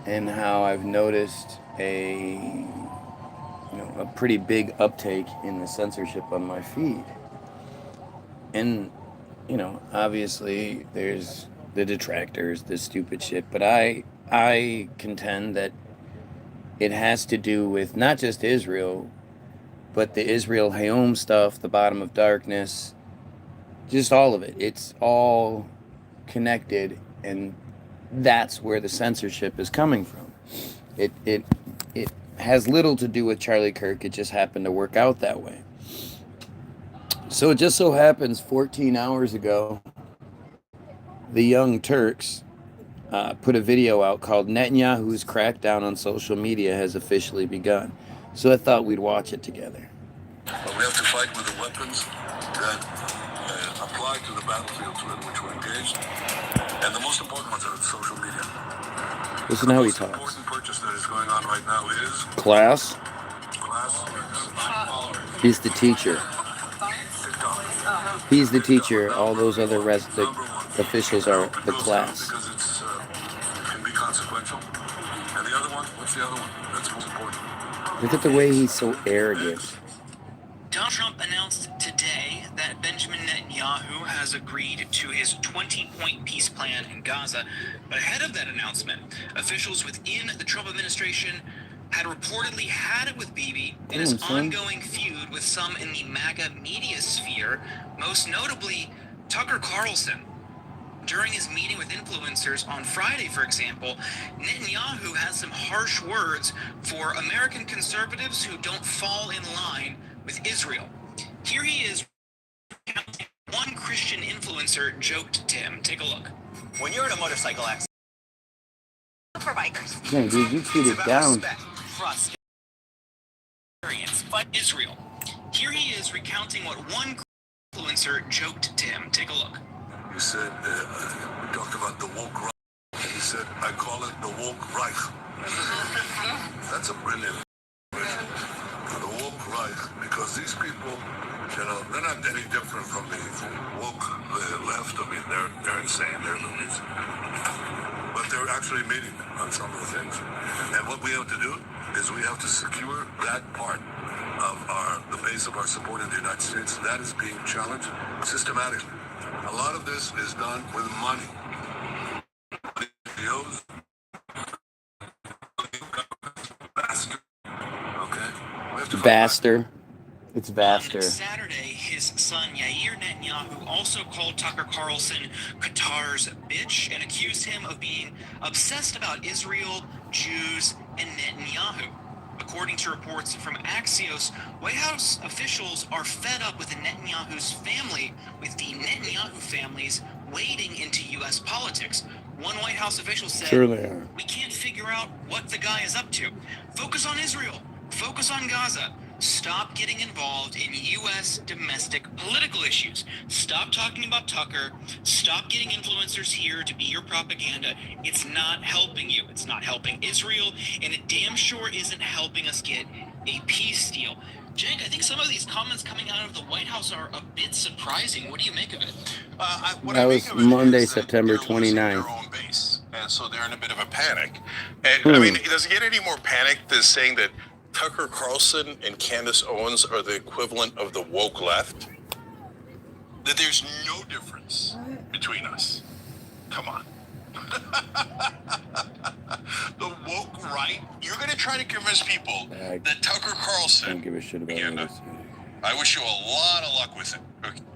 and how I've noticed a pretty big uptake in the censorship on my feed. And obviously there's the detractors, the stupid shit, but I contend that it has to do with not just Israel, but the Israel Hayom stuff, the bottom of darkness, just all of it. It's all connected, and that's where the censorship is coming from. It has little to do with Charlie Kirk. It just happened to work out that way. So it just so happens 14 hours ago, the Young Turks put a video out called Netanyahu's Crackdown on Social Media Has Officially Begun. So I thought we'd watch it together. We have to fight with the weapons that apply to the battlefields in which we're engaged. And the most important ones are social media. Listen how he talks. The most important purchase that is going on right now is... Class. He's the teacher. TikTok. He's the teacher. All those other officials are the class. Because it can be consequential. And the other one, what's the other one? That's most important. Look at the way he's so arrogant. Donald Trump announced today that Benjamin Netanyahu has agreed to his 20-point peace plan in Gaza. But ahead of that announcement, officials within the Trump administration had reportedly had it with Bibi in his ongoing feud with some in the MAGA media sphere, most notably Tucker Carlson. During his meeting with influencers on Friday, for example, Netanyahu has some harsh words for American conservatives who don't fall in line with Israel. Here he is. One Christian influencer joked to him. Take a look. When you're in a motorcycle accident, for bikers. Yeah, dude, you treat it down. Trust, experience, but Israel. Here he is recounting what one influencer joked to him. Take a look. He said, we talked about the woke Reich, and he said, I call it the woke Reich. That's a brilliant expression. The woke Reich, because these people, they're not any different from the woke left. I mean, they're insane, they're loonies. But they're actually meeting on some of the things. And what we have to do is we have to secure that part of the base of our support in the United States. That is being challenged systematically. A lot of this is done with money. NGOs, okay? Vaster. It's vaster. On Saturday, his son Yair Netanyahu also called Tucker Carlson Qatar's bitch and accused him of being obsessed about Israel, Jews, and Netanyahu. According to reports from Axios, White House officials are fed up with the Netanyahu's family, with the Netanyahu families wading into U.S. politics. One White House official said, Sure they are. We can't figure out what the guy is up to. Focus on Israel. Focus on Gaza. Stop getting involved in U.S. domestic political issues. Stop talking about Tucker. Stop getting influencers here to be your propaganda. It's not helping you. It's not helping Israel, and it damn sure isn't helping us get a peace deal. Jake, I think some of these comments coming out of the White House are a bit surprising. What do you make of it? That was Monday, September 29th. And so they're in a bit of a panic. And, I mean, does it get any more panic than saying that Tucker Carlson and Candace Owens are the equivalent of the woke left? That there's no difference between us. Come on. The woke right? You're going to try to convince people that Tucker Carlson... I don't give a shit about this. I wish you a lot of luck with it.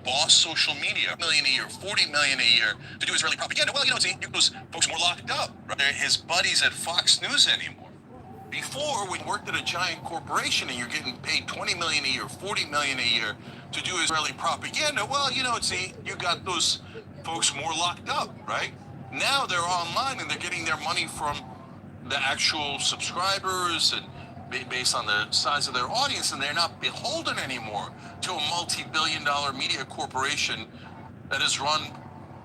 Boss social media, $1 million a year, $40 million a year to do Israeli propaganda. Well, see, those folks more locked up. Right? They're his buddies at Fox News anymore. Before, when you worked at a giant corporation and you're getting paid $20 million a year, $40 million a year to do Israeli propaganda, well, see, you got those folks more locked up, right? Now they're online and they're getting their money from the actual subscribers and based on the size of their audience, and they're not beholden anymore to a multi-billion-dollar media corporation that is run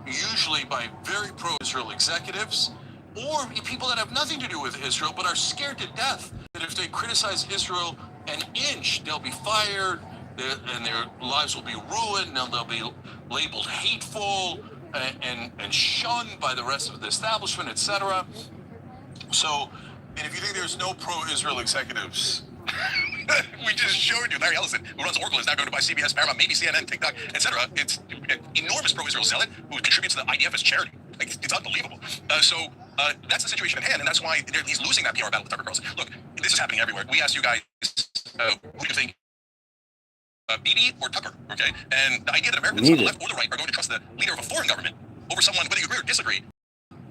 usually by very pro-Israel executives or people that have nothing to do with Israel but are scared to death that if they criticize Israel an inch, they'll be fired and their lives will be ruined, and they'll be labeled hateful and shunned by the rest of the establishment, etc. So, and if you think there's no pro-Israel executives, we just showed you Larry Ellison, who runs Oracle, is now going to buy CBS, Paramount, maybe CNN, TikTok, etc. It's an enormous pro-Israel zealot who contributes to the IDF as charity. Like, it's unbelievable. So that's the situation at hand, and that's why he's losing that PR battle with Tucker Carlson. Look, this is happening everywhere. We asked you guys, who do you think? Bibi or Tucker, okay? And the idea that Americans on the left or the right are going to trust the leader of a foreign government over someone, whether you agree or disagree,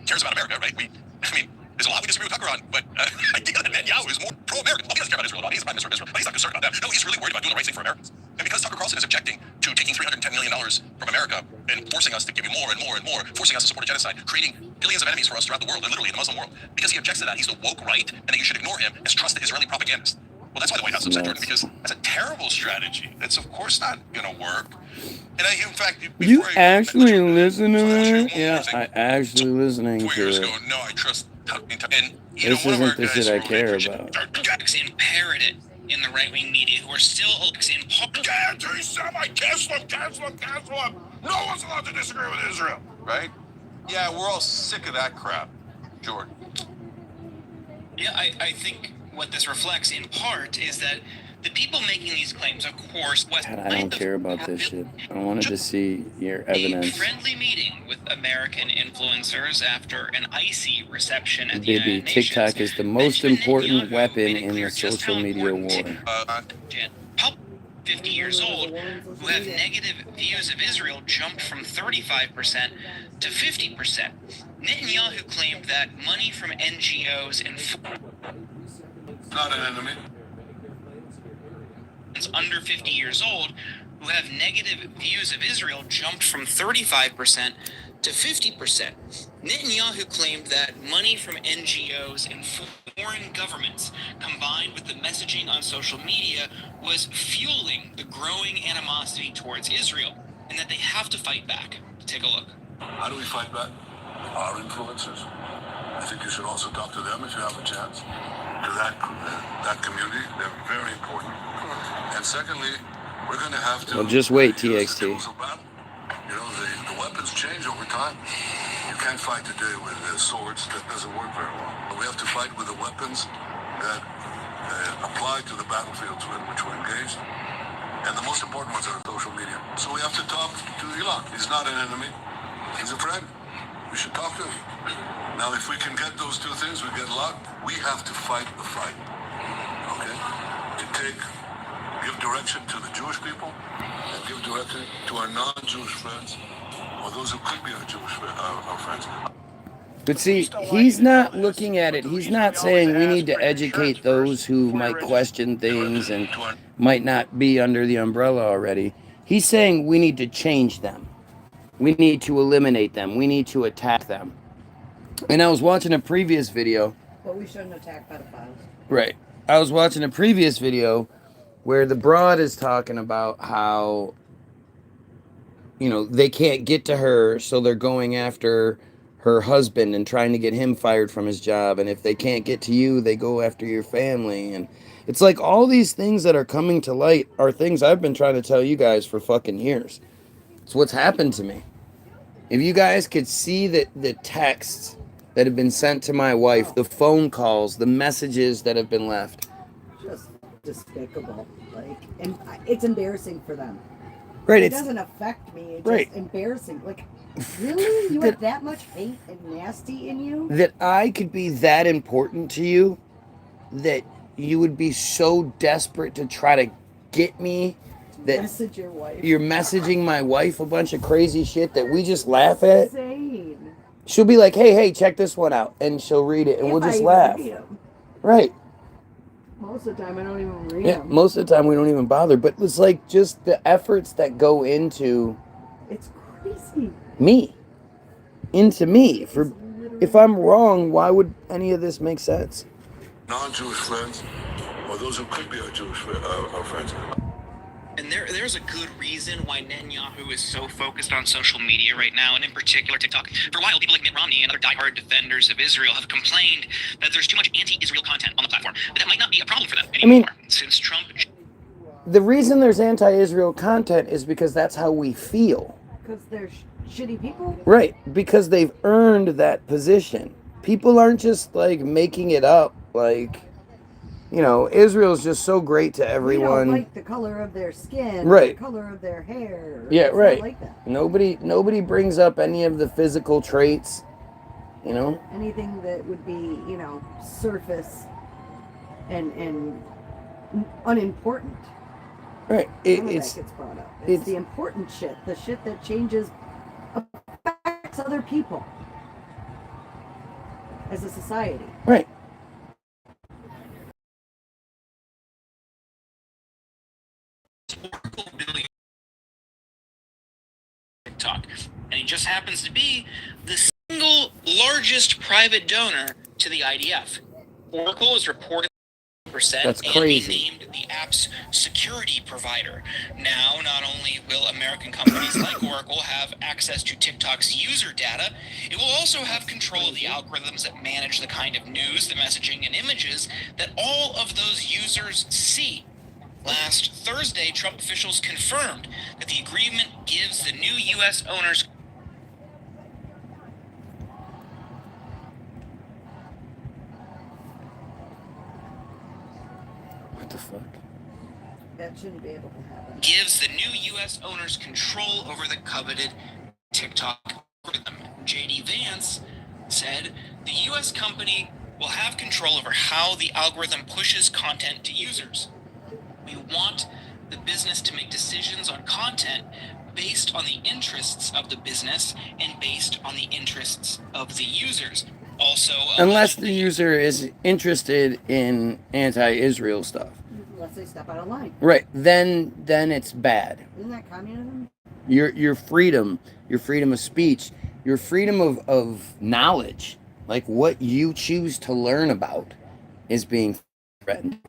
cares about America, right? There's a lot we disagree with Tucker on, but I think that Netanyahu is more pro-American. Well, he doesn't care about Israel at all. He's the Prime Minister of Israel, but he's not concerned about that. No, he's really worried about doing the right thing for Americans. And because Tucker Carlson is objecting to taking $310 million from America and forcing us to give you more and more and more, forcing us to support a genocide, creating billions of enemies for us throughout the world, and literally in the Muslim world, because he objects to that, he's the woke right, and that you should ignore him as trusted Israeli propagandist. Well, that's why the White House upset Jordan, because that's a terrible strategy. That's, of course, not going to work. And in fact, you actually listen to it? Yeah, I actually listening to it. No, I trust. And this isn't the shit I care about. Parrot it in the right-wing media who are still in anti-Semite, cancel him. No one's allowed to disagree with Israel, right? Yeah, we're all sick of that crap, Jordan. Yeah, I think what this reflects in part is that the people making these claims, of course, God, I don't care about this shit. I wanted to see your evidence. A friendly meeting with American influencers after an icy reception at the United Nations. TikTok is the most important weapon in the social media war. 50 years old, who have negative views of Israel jumped from 35% to 50%. Netanyahu claimed that money from NGOs and not an enemy. Under 50 years old who have negative views of Israel jumped from 35% to 50%. Netanyahu claimed that money from NGOs and foreign governments, combined with the messaging on social media, was fueling the growing animosity towards Israel, and that they have to fight back. Take a look. How do we fight back? Our influencers. I think you should also talk to them if you have a chance. To that community, they're very important. And secondly, we're going to have to... Well, just wait, TXT. You know, the weapons change over time. You can't fight today with swords. That doesn't work very well. But we have to fight with the weapons that apply to the battlefields in which we're engaged. And the most important ones are social media. So we have to talk to Elon. He's not an enemy. He's a friend. We should talk to him. Now, if we can get those two things, we get luck. We have to fight the fight. Okay? Give direction to the Jewish people and give direction to our non-Jewish friends, or those who could be our Jewish our friends. But see, he's not looking at it. He's not saying we need to educate those who might question things and might not be under the umbrella already. He's saying we need to change them. We need to eliminate them. We need to attack them. And I was watching a previous video. But we shouldn't attack pedophiles. Right. I was watching a previous video where the broad is talking about how, you know, they can't get to her, so they're going after her husband and trying to get him fired from his job. And if they can't get to you, they go after your family. And it's like all these things that are coming to light are things I've been trying to tell you guys for fucking years. It's what's happened to me. If you guys could see the texts that have been sent to my wife, the phone calls, the messages that have been left. Just despicable. Like, and it's embarrassing for them. Right. It doesn't affect me. It's right. Just embarrassing. Like, really? You have that much hate and nasty in you? That I could be that important to you, that you would be so desperate to try to get me that message your wife. You're messaging my wife a bunch of crazy shit that we just laugh at. Insane. She'll be like, hey, check this one out. And she'll read it and we'll just laugh. Right. Most of the time I don't even read them. Most of the time we don't even bother. But it's like just the efforts that go into... It's crazy. Me. Into me. If I'm wrong, why would any of this make sense? Non-Jewish friends, or those who could be our Jewish our friends. And there's a good reason why Netanyahu is so focused on social media right now, and in particular TikTok. For a while, people like Mitt Romney and other diehard defenders of Israel have complained that there's too much anti-Israel content on the platform. But that might not be a problem for them anymore, since Trump... The reason there's anti-Israel content is because that's how we feel. Because they're shitty people? Right, because they've earned that position. People aren't just like making it up. Like, you know, Israel's just so great to We everyone. don't like the color of their skin, Right. the color of their hair. Yeah, It's right. not like that. Nobody brings up any of the physical traits, you know? Anything that would be, surface and unimportant. Right. None of that gets brought up. It's the important shit, the shit that changes, affects other people as a society. Right. TikTok, and he just happens to be the single largest private donor to the IDF. Oracle is reported That's and crazy. be named the app's security provider. Now, not only will American companies like Oracle have access to TikTok's user data, it will also have control of the algorithms that manage the kind of news, the messaging, and images that all of those users see. Last Thursday, Trump officials confirmed that the agreement gives the new U.S. owners What the fuck? That shouldn't be able to happen. gives the new U.S. owners control over the coveted TikTok algorithm. J.D. Vance said the U.S. company will have control over how the algorithm pushes content to users. We want the business to make decisions on content based on the interests of the business and based on the interests of the users. Also, unless the user is interested in anti-Israel stuff. Unless they step out of line. Right. Then it's bad. Isn't that communism? Your freedom of speech, your freedom of knowledge, like what you choose to learn about, is being threatened.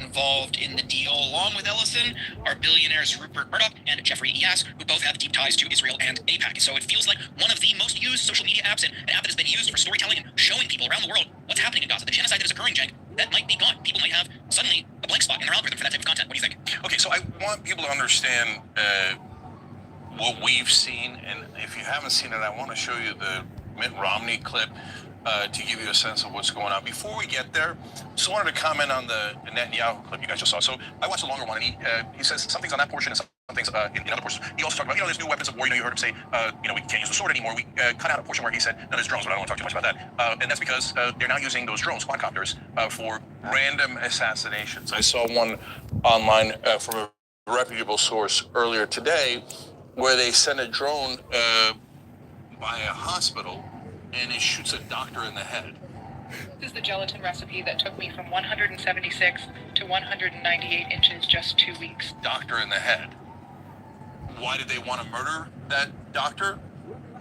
Involved in the deal, along with Ellison, are billionaires Rupert Murdoch and Jeffrey Ias, who both have deep ties to Israel and AIPAC. So it feels like one of the most used social media apps, and an app that has been used for storytelling and showing people around the world what's happening in Gaza, the genocide that is occurring, Cenk, that might be gone. People might have suddenly a blank spot in their algorithm for that type of content. What do you think? Okay, so I want people to understand what we've seen, and if you haven't seen it, I want to show you the Mitt Romney clip to give you a sense of what's going on. Before we get there, just wanted to comment on the Netanyahu clip you guys just saw. So I watched the longer one, and he says some things on that portion and some things in other portions. He also talked about, there's new weapons of war. You heard him say, we can't use the sword anymore. We cut out a portion where he said, no, there's drones, but I don't want to talk too much about that. And that's because they're now using those drones, quadcopters, for random assassinations. I saw one online from a reputable source earlier today where they sent a drone by a hospital and it shoots a doctor in the head. This is the gelatin recipe that took me from 176 to 198 inches just 2 weeks. Doctor in the head. Why did they want to murder that doctor?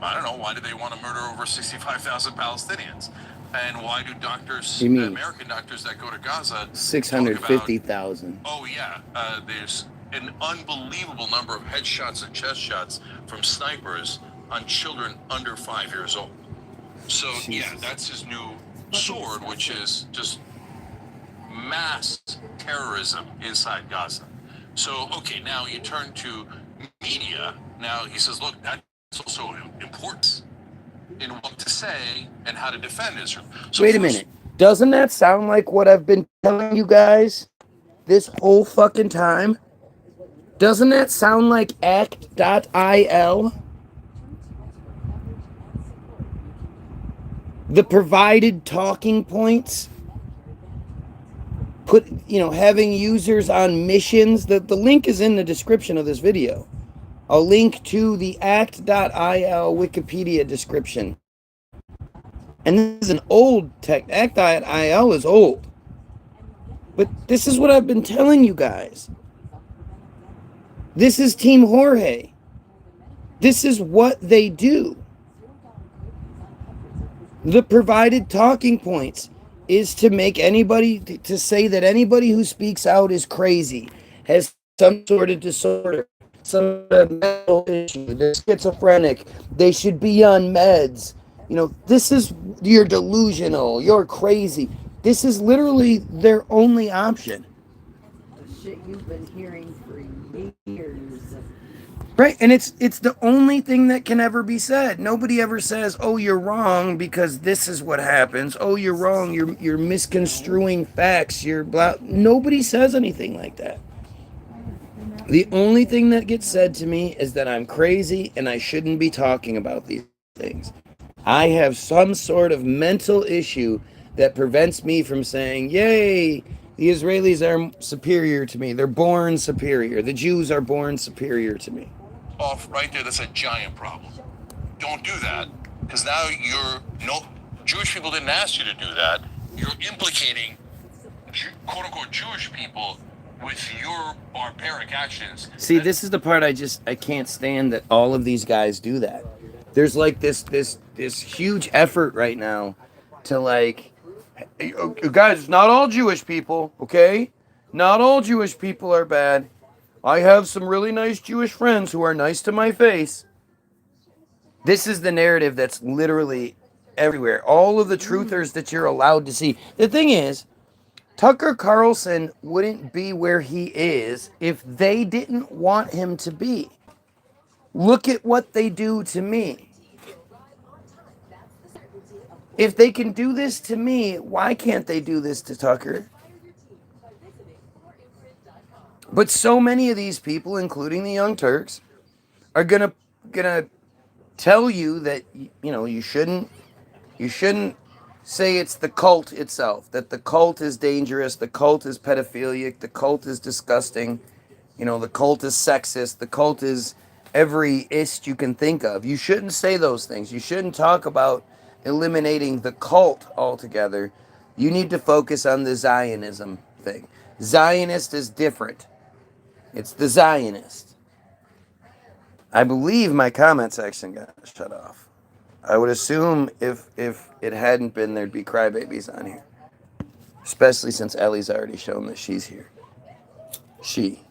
I don't know. Why did they want to murder over 65,000 Palestinians? And why do doctors, American doctors that go to Gaza, 650,000? Oh yeah, there's an unbelievable number of headshots and chest shots from snipers on children under 5 years old. So yeah, that's his new sword, which is just mass terrorism inside Gaza. So, okay, now you turn to media. Now he says, look, that's also important in what to say and how to defend Israel. So wait a minute. Doesn't that sound like what I've been telling you guys this whole fucking time? Doesn't that sound like act.il? The provided talking points, having users on missions. The link is in the description of this video. I'll link to the act.il Wikipedia description. And this is an old tech. Act.il is old. But this is what I've been telling you guys. This is Team Jorge. This is what they do. The provided talking points is to make to say that anybody who speaks out is crazy, has some sort of disorder, some mental issue, they're schizophrenic, they should be on meds. You're delusional, you're crazy. This is literally their only option. The shit you've been hearing for years. Right, and it's the only thing that can ever be said. Nobody ever says, "Oh, you're wrong because this is what happens." "Oh, you're wrong. You're misconstruing facts. You're blah." Nobody says anything like that. The only thing that gets said to me is that I'm crazy and I shouldn't be talking about these things. I have some sort of mental issue that prevents me from saying, "Yay, the Israelis are superior to me. They're born superior. The Jews are born superior to me." Off right there, that's a giant problem. Don't do that, because now Jewish people didn't ask you to do that. You're implicating quote unquote Jewish people with your barbaric actions. See, this is the part I can't stand, that all of these guys do that. There's like this huge effort right now to like, "Hey, guys, it's not all Jewish people, okay? Not all Jewish people are bad. I have some really nice Jewish friends who are nice to my face." This is the narrative that's literally everywhere. All of the truthers that you're allowed to see. The thing is, Tucker Carlson wouldn't be where he is if they didn't want him to be. Look at what they do to me. If they can do this to me, why can't they do this to Tucker? But so many of these people, including the Young Turks, are gonna tell you that you shouldn't say it's the cult itself, that the cult is dangerous, the cult is pedophilic, the cult is disgusting, the cult is sexist, the cult is every ist you can think of. You shouldn't say those things. You shouldn't talk about eliminating the cult altogether. You need to focus on the Zionism thing. Zionist is different. It's the Zionist. I believe my comment section got shut off. I would assume if it hadn't been, there'd be crybabies on here. Especially since Ellie's already shown that she's here. She.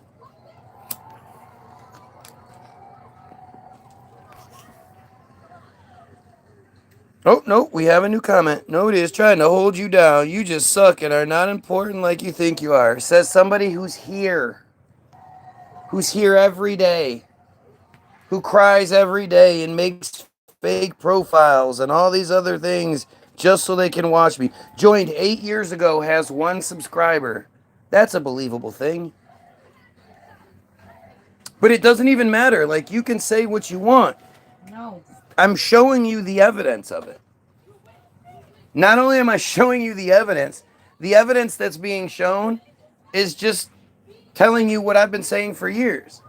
Oh, no, we have a new comment. Nobody is trying to hold you down. You just suck and are not important like you think you are. Says somebody who's here. Who's here every day. Who cries every day and makes fake profiles and all these other things just so they can watch me. Joined 8 years ago, has 1 subscriber. That's a believable thing. But it doesn't even matter. Like, you can say what you want. No. I'm showing you the evidence of it. Not only am I showing you the evidence that's being shown is just telling you what I've been saying for years.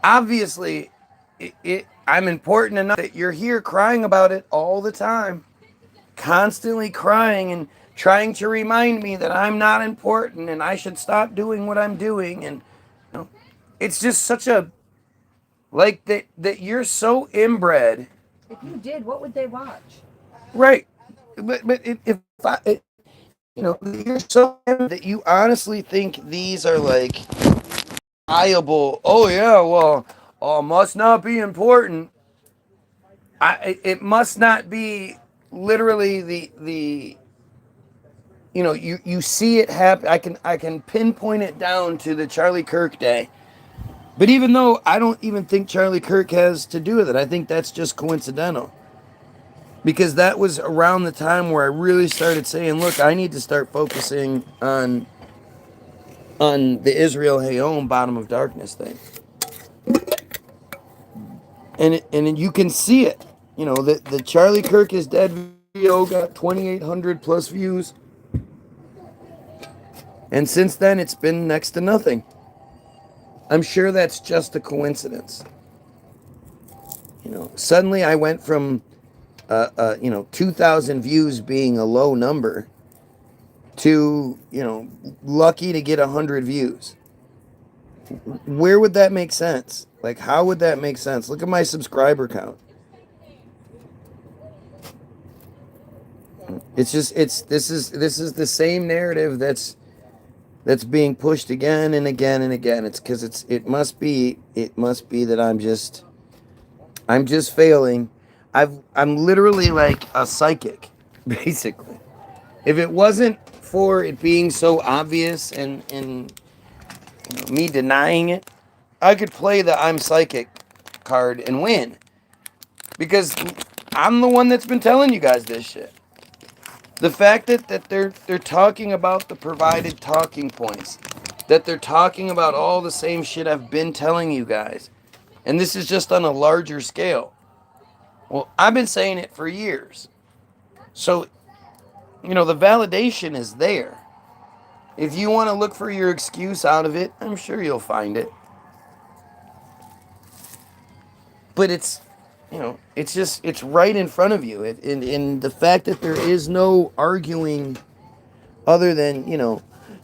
Obviously, I'm important enough that you're here crying about it all the time. Constantly crying and trying to remind me that I'm not important and I should stop doing what I'm doing. And it's just such a, like, that you're so inbred. If you did, what would they watch? Right. But you're so inbred that you honestly think these are like viable. Oh yeah, well, must not be important. It must not be literally the you see it happen. I can pinpoint it down to the Charlie Kirk day. But even though I don't even think Charlie Kirk has to do with it, I think that's just coincidental. Because that was around the time where I really started saying, look, I need to start focusing on the Israel Hayom bottom of darkness thing. And you can see it. The Charlie Kirk is dead video got 2,800 plus views. And since then, it's been next to nothing. I'm sure that's just a coincidence. Suddenly I went from, 2,000 views being a low number to, lucky to get 100 views. Where would that make sense? Like, how would that make sense? Look at my subscriber count. This is the same narrative that's being pushed again and again and again. It's because it must be that I'm just failing. I'm literally like a psychic, basically. If it wasn't for it being so obvious and me denying it, I could play the I'm psychic card and win. Because I'm the one that's been telling you guys this shit. The fact that they're talking about the provided talking points, that they're talking about all the same shit I've been telling you guys, and this is just on a larger scale. Well, I've been saying it for years. So, the validation is there. If you want to look for your excuse out of it, I'm sure you'll find it. But it's right in front of you. And the fact that there is no arguing other than,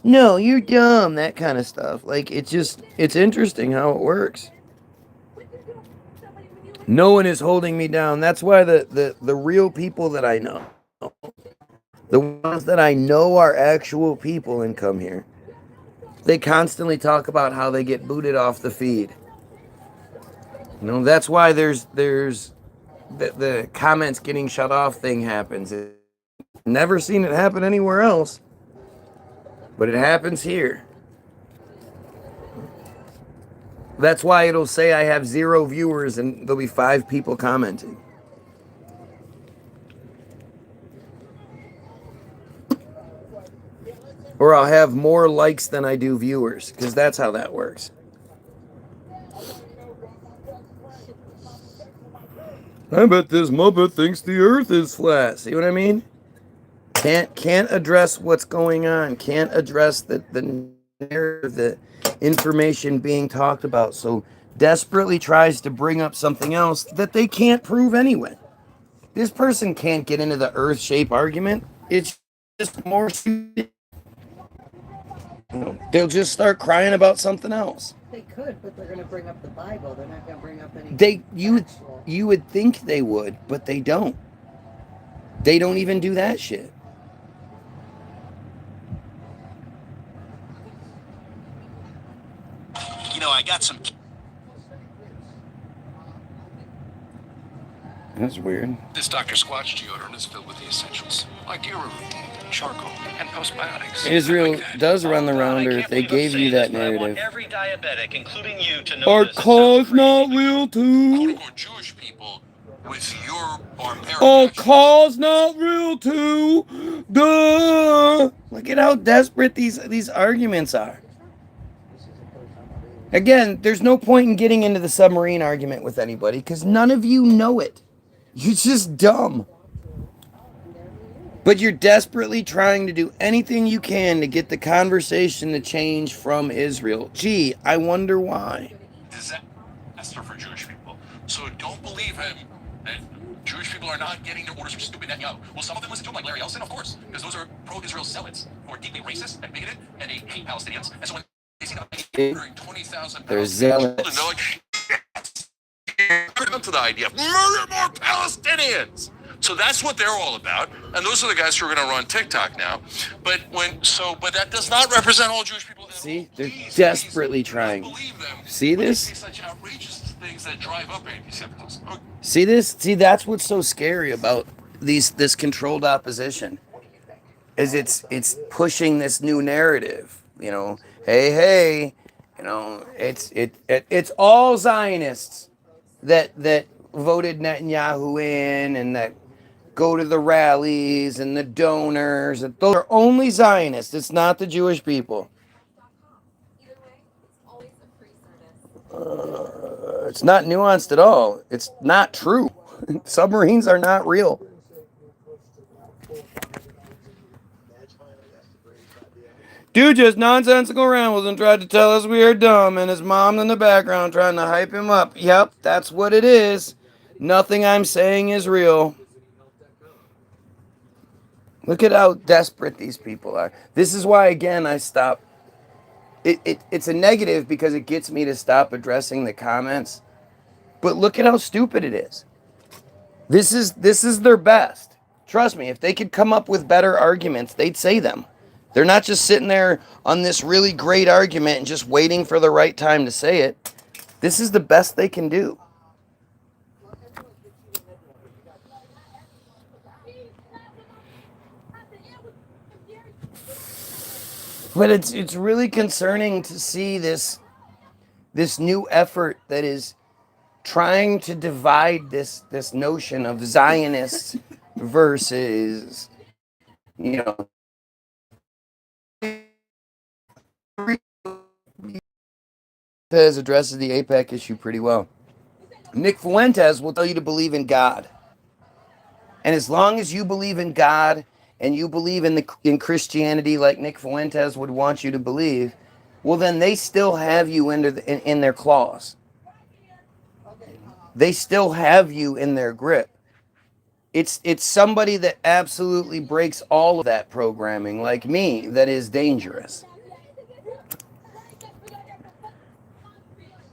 no, you're dumb, that kind of stuff. Like, it's interesting how it works. No one is holding me down. That's why the real people that I know, the ones that I know are actual people and come here, they constantly talk about how they get booted off the feed. That's why there's the comments getting shut off thing happens. Never seen it happen anywhere else, but it happens here. That's why it'll say I have 0 viewers and there'll be 5 people commenting. Or I'll have more likes than I do viewers, because that's how that works. I bet this Muppet thinks the earth is flat. See what I mean? Can't address what's going on. Can't address the narrative, the information being talked about. So desperately tries to bring up something else that they can't prove anyway. This person can't get into the earth shape argument. It's just more stupid. They'll just start crying about something else. They could, but they're going to bring up the Bible. They're not going to bring up anything. You would think they would, but they don't. They don't even do that shit. I got some. That's weird. This Dr. Squatch deodorant is filled with the essentials, like arrowroot, charcoal, And postbiotics. Israel does run the rounder if they gave you that narrative. Every diabetic, including you, to know Are this. cars not real too? quote-unquote Jewish people with your barbaric Are actions. cars not real too? Duh! Look at how desperate these arguments are. Again, there's no point in getting into the submarine argument with anybody because none of you know it. You're just dumb. But you're desperately trying to do anything you can to get the conversation to change from Israel. Gee, I wonder why. Disaster for Jewish people. So don't believe him that Jewish people are not getting their orders from stupid Netanyahu. Well, some of them listen to him, like Larry Ellison, of course, because those are pro-Israel zealots who are deeply racist and bigoted, and they hate Palestinians. And so when they see them 20,000 They're zealots. they're like, to the idea of murder more Palestinians. So that's what they're all about, and those are the guys who are going to run TikTok now. But that does not represent all Jewish people. See, they're desperately trying. See this? Such outrageous things that drive up anti-Semitism. See this? See, that's what's so scary about this controlled opposition. Is it's pushing this new narrative. Hey, it's all Zionists that voted Netanyahu in and that go to the rallies and the donors. Those are only Zionists. It's not the Jewish people. It's not nuanced at all. It's not true. Submarines are not real. Dude just nonsensical rambles and tried to tell us we are dumb, and his mom in the background trying to hype him up. Yep, that's what it is. Nothing I'm saying is real. Look at how desperate these people are. This is why, again, I stop. It's a negative because it gets me to stop addressing the comments. But look at how stupid it is. This is their best. Trust me, if they could come up with better arguments, they'd say them. They're not just sitting there on this really great argument and just waiting for the right time to say it. This is the best they can do. But it's really concerning to see this new effort that is trying to divide this notion of Zionists versus, you know, Fuentes addresses the APEC issue pretty well. Nick Fuentes will tell you to believe in God. And as long as you believe in God and you believe in Christianity like Nick Fuentes would want you to believe, well, then they still have you in their claws. They still have you in their grip. It's somebody that absolutely breaks all of that programming, like me, that is dangerous.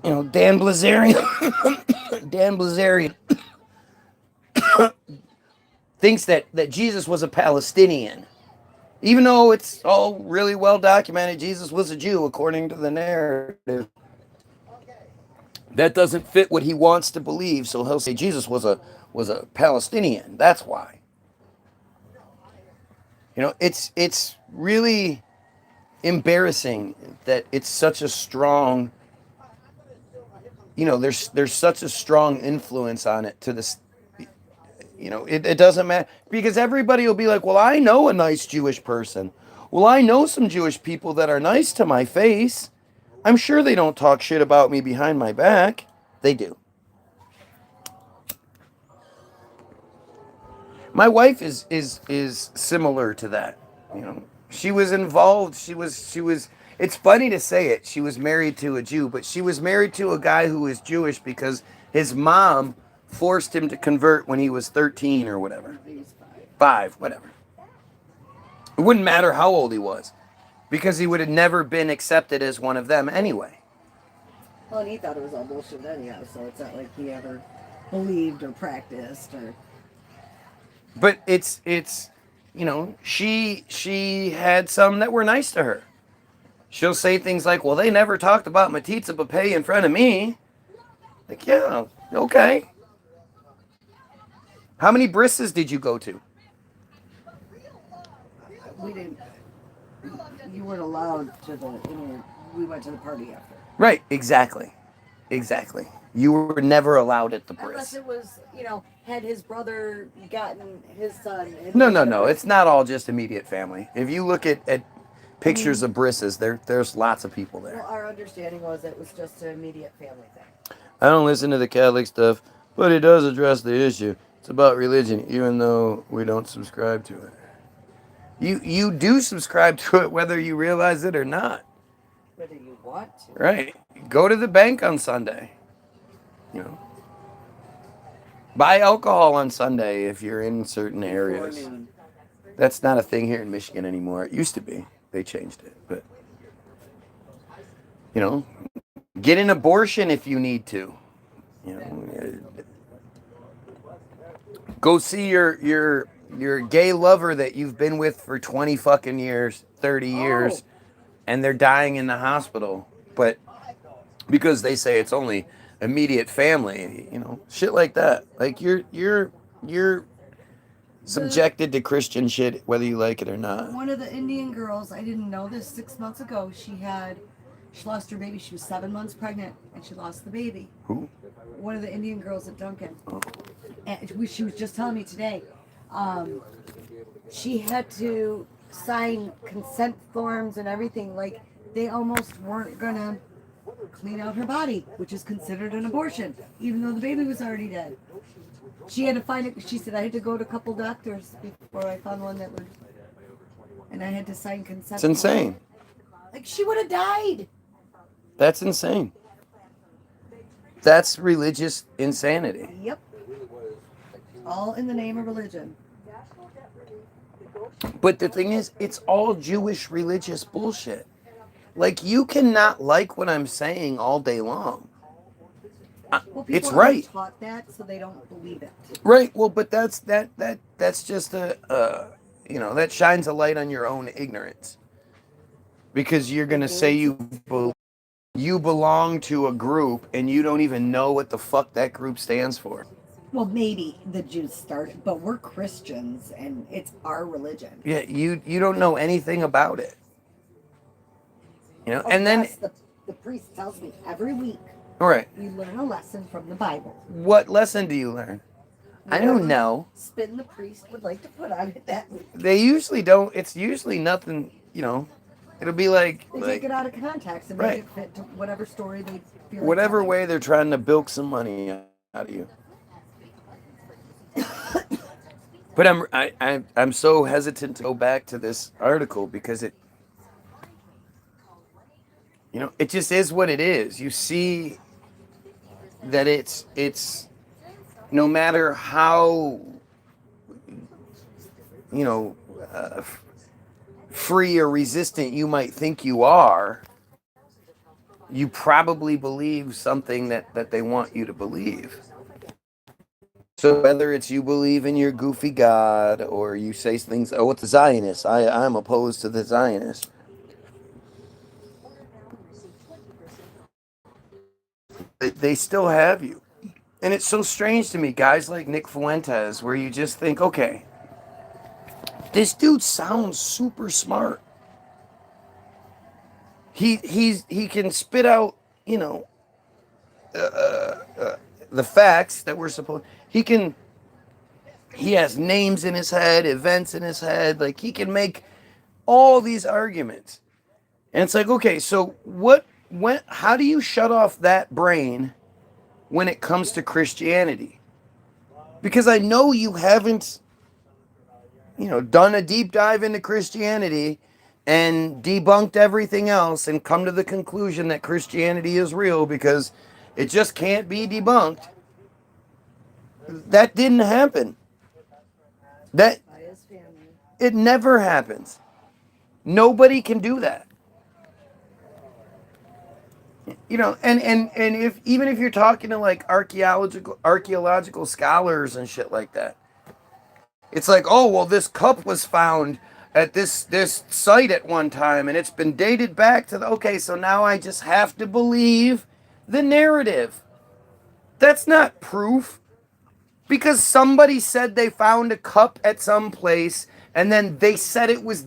You know, Dan Blazarian, Dan Blazarian thinks that Jesus was a Palestinian. Even though it's all really well documented, Jesus was a Jew according to the narrative. That doesn't fit what he wants to believe, so he'll say Jesus was a Palestinian. That's why. You know, it's really embarrassing that it's such a strong, you know, there's such a strong influence on it to this. You know, it doesn't matter, because everybody will be like, well, I know a nice Jewish person. Well, I know some Jewish people that are nice to my face. I'm sure they don't talk shit about me behind my back. They do. My wife is similar to that. You know, she was involved. She was. It's funny to say it. She was married to a Jew, but she was married to a guy who was Jewish because his mom forced him to convert when he was 13 or whatever. 5, whatever. It wouldn't matter how old he was, because he would have never been accepted as one of them anyway. Well, and he thought it was all bullshit anyhow, so it's not like he ever believed or practiced or. But it's you know, she had some that were nice to her. She'll say things like, well, they never talked about Matitza Bapay in front of me. Like, yeah, okay. How many brisses did you go to? We didn't. You weren't allowed to the. We went to the party after. Right, exactly. You were never allowed at the bris. Unless it was, had his brother gotten his son. No. It's not all just immediate family. If you look at pictures of brisses, there's lots of people there. Well, our understanding was it was just an immediate family thing. I don't listen to the Catholic stuff, but it does address the issue. It's about religion, even though we don't subscribe to it. You do subscribe to it whether you realize it or not. Whether you want to. Right. Go to the bank on Sunday. You know. Buy alcohol on Sunday if you're in certain areas. That's not a thing here in Michigan anymore. It used to be. They changed it. But, you know, get an abortion if you need to. You know, go see your gay lover that you've been with for 20 fucking years, 30 years, and they're dying in the hospital. But because they say it's only immediate family, you know, shit like that. Like you're subjected to Christian shit whether you like it or not. One of the Indian girls, I didn't know this 6 months ago, she lost her baby. She was 7 months pregnant and she lost the baby. Who? One of the Indian girls at Duncan. And she was just telling me today, she had to sign consent forms and everything. Like, they almost weren't gonna clean out her body, which is considered an abortion, even though the baby was already dead. She had to find it. She said, I had to go to a couple doctors before I found one that would, and I had to sign consent. It's insane. Like, she would have died. That's insane. That's religious insanity. Yep. All in the name of religion. But the thing is, it's all Jewish religious bullshit. Like, you cannot like what I'm saying all day long. Well, It's people right. aren't taught that, so they don't believe it. Right. Well, but that's just that shines a light on your own ignorance. Because you're gonna say you belong to a group and you don't even know what the fuck that group stands for. Well, maybe the Jews started, but we're Christians and it's our religion. Yeah, you don't know anything about it. You know, Oh, and then yes, the priest tells me every week all right, we learn a lesson from the Bible. what lesson do you learn? I don't Whatever know. spin the priest would like to put on it that week. They usually don't. It's usually nothing. You know, it'll be like They take it out of context and right. make it fit to whatever story they feel like Whatever telling. way they're trying to bilk some money out of you. But I'm so hesitant to go back to this article because it, you know, it just is what it is. You see that it's no matter how, you know, free or resistant you might think you are, you probably believe something that they want you to believe. So whether it's you believe in your goofy God or you say things, oh, it's the Zionists. I'm opposed to the Zionists. They still have you. And it's so strange to me, guys like Nick Fuentes, where you just think, okay, this dude sounds super smart. He can spit out, you know, the facts that we're supposed. He has names in his head, events in his head. Like he can make all these arguments, and it's like, okay, so how do you shut off that brain when it comes to Christianity? Because I know you haven't, you know, done a deep dive into Christianity and debunked everything else and come to the conclusion that Christianity is real because it just can't be debunked. That didn't happen. That it never happens. Nobody can do that. You know, and if even if you're talking to like archaeological scholars and shit like that, it's like, oh well, this cup was found at this site at one time, and it's been dated back to the okay. So now I just have to believe the narrative. That's not proof. Because somebody said they found a cup at some place and then they said it was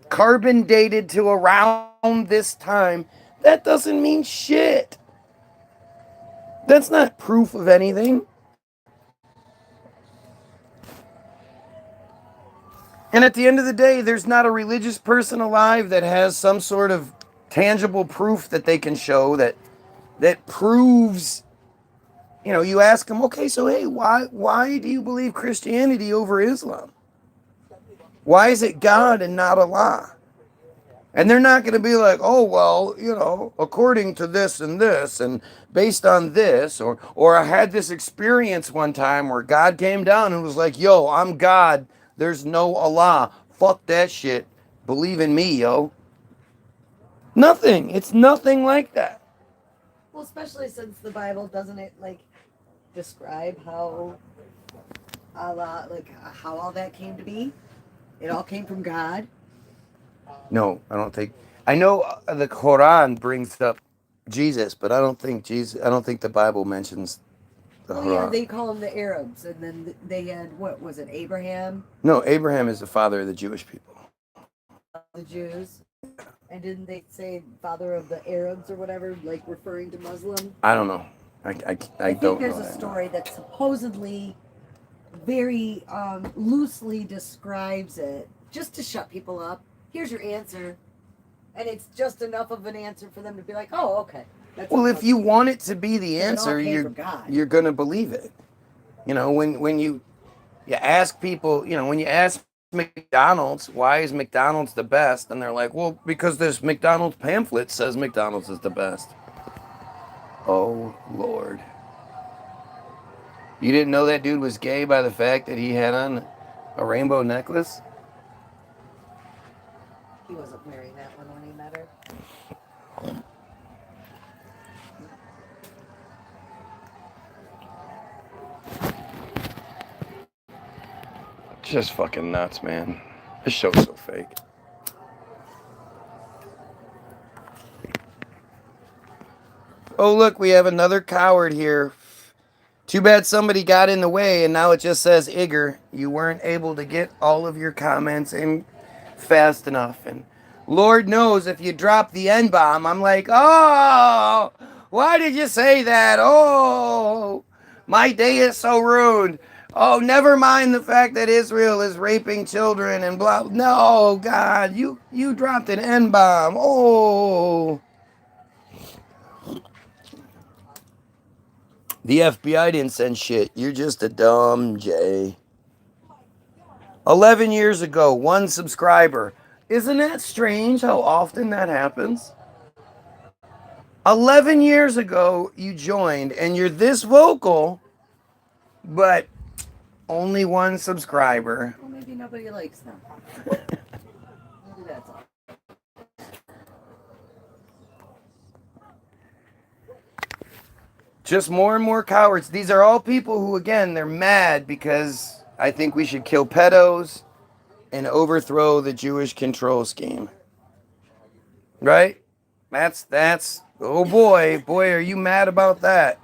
carbon dated to around this time. That doesn't mean shit. That's not proof of anything. And at the end of the day, there's not a religious person alive that has some sort of tangible proof that they can show that proves. You know, you ask them, okay, so hey, why do you believe Christianity over Islam? Why is it God and not Allah? And they're not going to be like, oh, well, you know, according to this and based on this, or I had this experience one time where God came down and was like, yo, I'm God. There's no Allah. Fuck that shit. Believe in me, yo. Nothing. It's nothing like that. Well, especially since the Bible doesn't it like describe how Allah, like how all that came to be. It all came from God. No, I don't think. I know the Quran brings up Jesus, but I don't think the Bible mentions the Oh Quran. yeah, they call them the Arabs, and then they had what was it, Abraham? No, Abraham is the father of the Jewish people. The Jews. And didn't they say father of the Arabs or whatever, like referring to Muslim? I don't know. I think don't there's know a story that supposedly very loosely describes it, just to shut people up. Here's your answer, and it's just enough of an answer for them to be like, "Oh, okay." That's well, if you want it to be the it all answer, came from God. you're gonna believe it. You know, when you ask people, you know, when you ask McDonald's, why is McDonald's the best? And they're like, well, because this McDonald's pamphlet says McDonald's is the best. Oh, Lord. You didn't know that dude was gay by the fact that he had on a rainbow necklace? He wasn't wearing that one when he met her. Just fucking nuts, man. This show's so fake. Oh, look, we have another coward here. Too bad somebody got in the way and now it just says Igor. You weren't able to get all of your comments in fast enough. And Lord knows if you drop the N-bomb, I'm like, oh, why did you say that? Oh, my day is so ruined. Oh, never mind the fact that Israel is raping children and blah. No, God, you dropped an N-bomb. Oh. The FBI didn't send shit. You're just a dumb J. 11 years ago, 1 subscriber. Isn't that strange how often that happens? 11 years ago, you joined and you're this vocal, but only 1 subscriber. Well, maybe nobody likes them. Maybe that's all. Just more and more cowards. These are all people who, again, they're mad because I think we should kill pedos and overthrow the Jewish control scheme. Right? That's, oh boy, are you mad about that?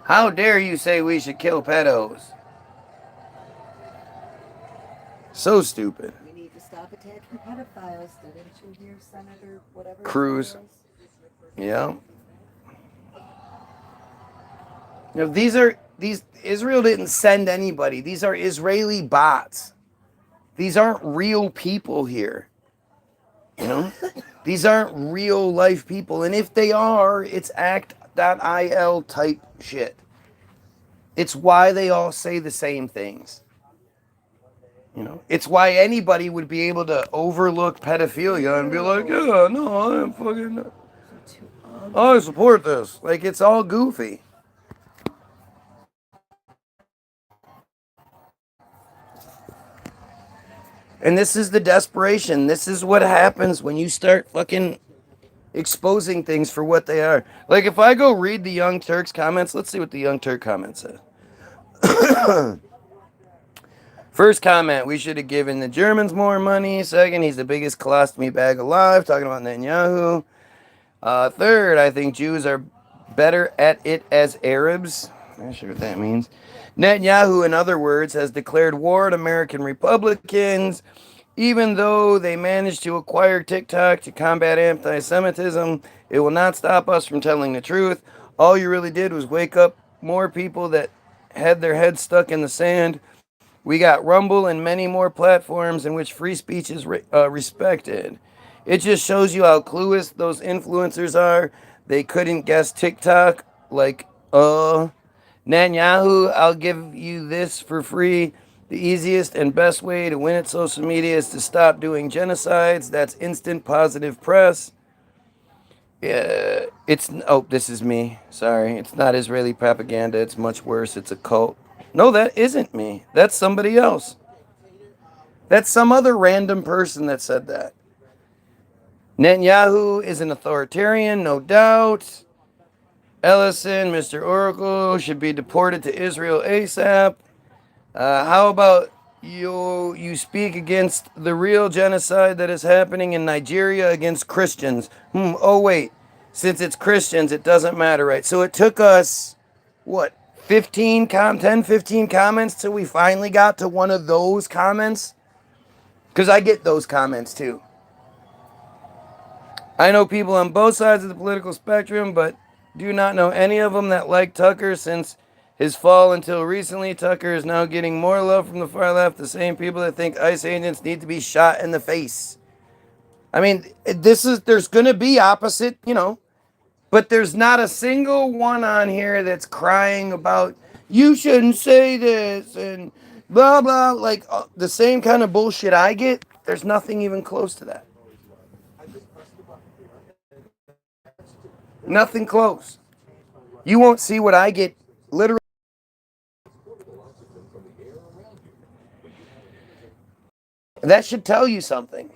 How dare you say we should kill pedos? So stupid. We need to stop attacking pedophiles. Didn't you hear Senator whatever? Cruz. Yeah. You know, these Israel didn't send anybody. These are Israeli bots. These aren't real people here. You know? These aren't real life people. And if they are, it's act.il type shit. It's why they all say the same things. You know, it's why anybody would be able to overlook pedophilia and be like, yeah, no, I'm fucking, I support this. Like, it's all goofy. And this is the desperation. This is what happens when you start fucking exposing things for what they are. Like, if I go read the Young Turks comments, let's see what the Young Turk comment says. First comment, we should have given the Germans more money. Second, he's the biggest colostomy bag alive, talking about Netanyahu. Third, I think Jews are better at it as Arabs. I'm not sure what that means. Netanyahu, in other words, has declared war on American Republicans, even though they managed to acquire TikTok to combat anti-Semitism. It will not stop us from telling the truth. All you really did was wake up more people that had their heads stuck in the sand. We got Rumble and many more platforms in which free speech is respected. It just shows you how clueless those influencers are. They couldn't guess TikTok. Like, Netanyahu, I'll give you this for free. The easiest and best way to win at social media is to stop doing genocides. That's instant positive press. This is me. Sorry. It's not Israeli propaganda. It's much worse. It's a cult. No, that isn't me. That's somebody else. That's some other random person that said that. Netanyahu is an authoritarian, no doubt. Ellison, Mr. Oracle, should be deported to Israel ASAP. How about you speak against the real genocide that is happening in Nigeria against Christians? Oh, wait. Since it's Christians, it doesn't matter, right? So it took us, 10, 15 comments till we finally got to one of those comments? Because I get those comments too. I know people on both sides of the political spectrum, but do not know any of them that like Tucker since his fall until recently. Tucker is now getting more love from the far left, the same people that think ICE agents need to be shot in the face. I mean, there's going to be opposite, but there's not a single one on here that's crying about, you shouldn't say this and blah, blah, like the same kind of bullshit I get. There's nothing even close to that. Nothing close. You won't see what I get literally. That should tell you something.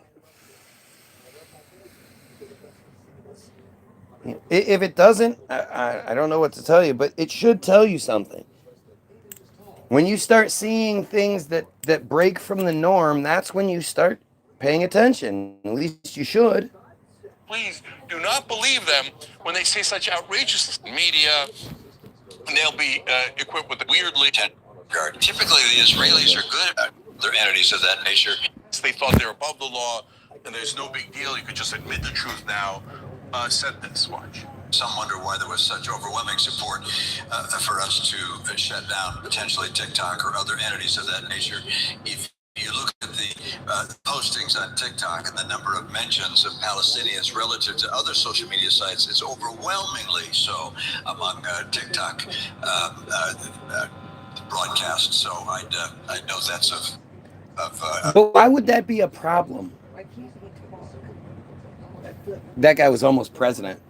If it doesn't, I don't know what to tell you, but it should tell you something. When you start seeing things that break from the norm, that's when you start paying attention. At least you should. Please do not believe them when they say such outrageous media. And they'll be equipped with weirdly. Typically, the Israelis are good at their entities of that nature. They thought they were above the law. and there's no big deal. You could just admit the truth now. Said this. Watch. Some wonder why there was such overwhelming support for us to shut down potentially TikTok or other entities of that nature. If you look at the postings on TikTok and the number of mentions of Palestinians relative to other social media sites, it's overwhelmingly so among TikTok broadcasts. So I know that's But why would that be a problem? That guy was almost president.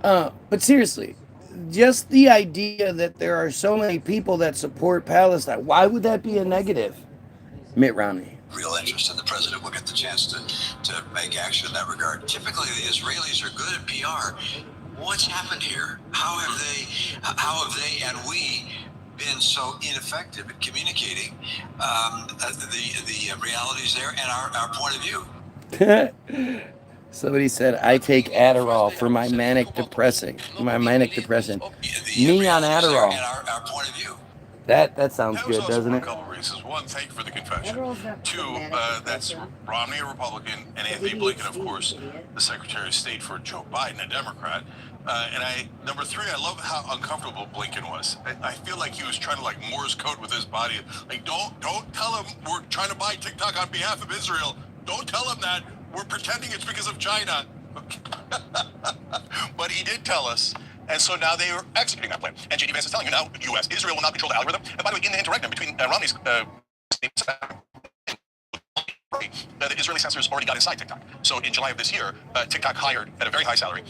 But seriously, just the idea that there are so many people that support Palestine, why would that be a negative? Mitt Romney. real interest, and the president will get the chance to make action in that regard. Typically, the Israelis are good at PR. What's happened here? How have they and we been so ineffective at communicating the realities there and our point of view? Somebody said, I take Adderall for my manic depression. Me on Adderall. And our point of view. That sounds good, doesn't it? A couple reasons. One, thank you for the confession. Two, that's Romney, a Republican, and Anthony Blinken, of course, the Secretary of State for Joe Biden, a Democrat. Number three, I love how uncomfortable Blinken was. I feel like he was trying to like Morse code with his body. Like, don't tell him we're trying to buy TikTok on behalf of Israel. Don't tell him that. We're pretending it's because of China. But he did tell us. And so now they are executing that plan. And J.D. Vance is telling you now, U.S. Israel will not control the algorithm. And by the way, in the interregnum between Romney's the Israeli censors already got inside TikTok. So in July of this year, TikTok hired at a very high salary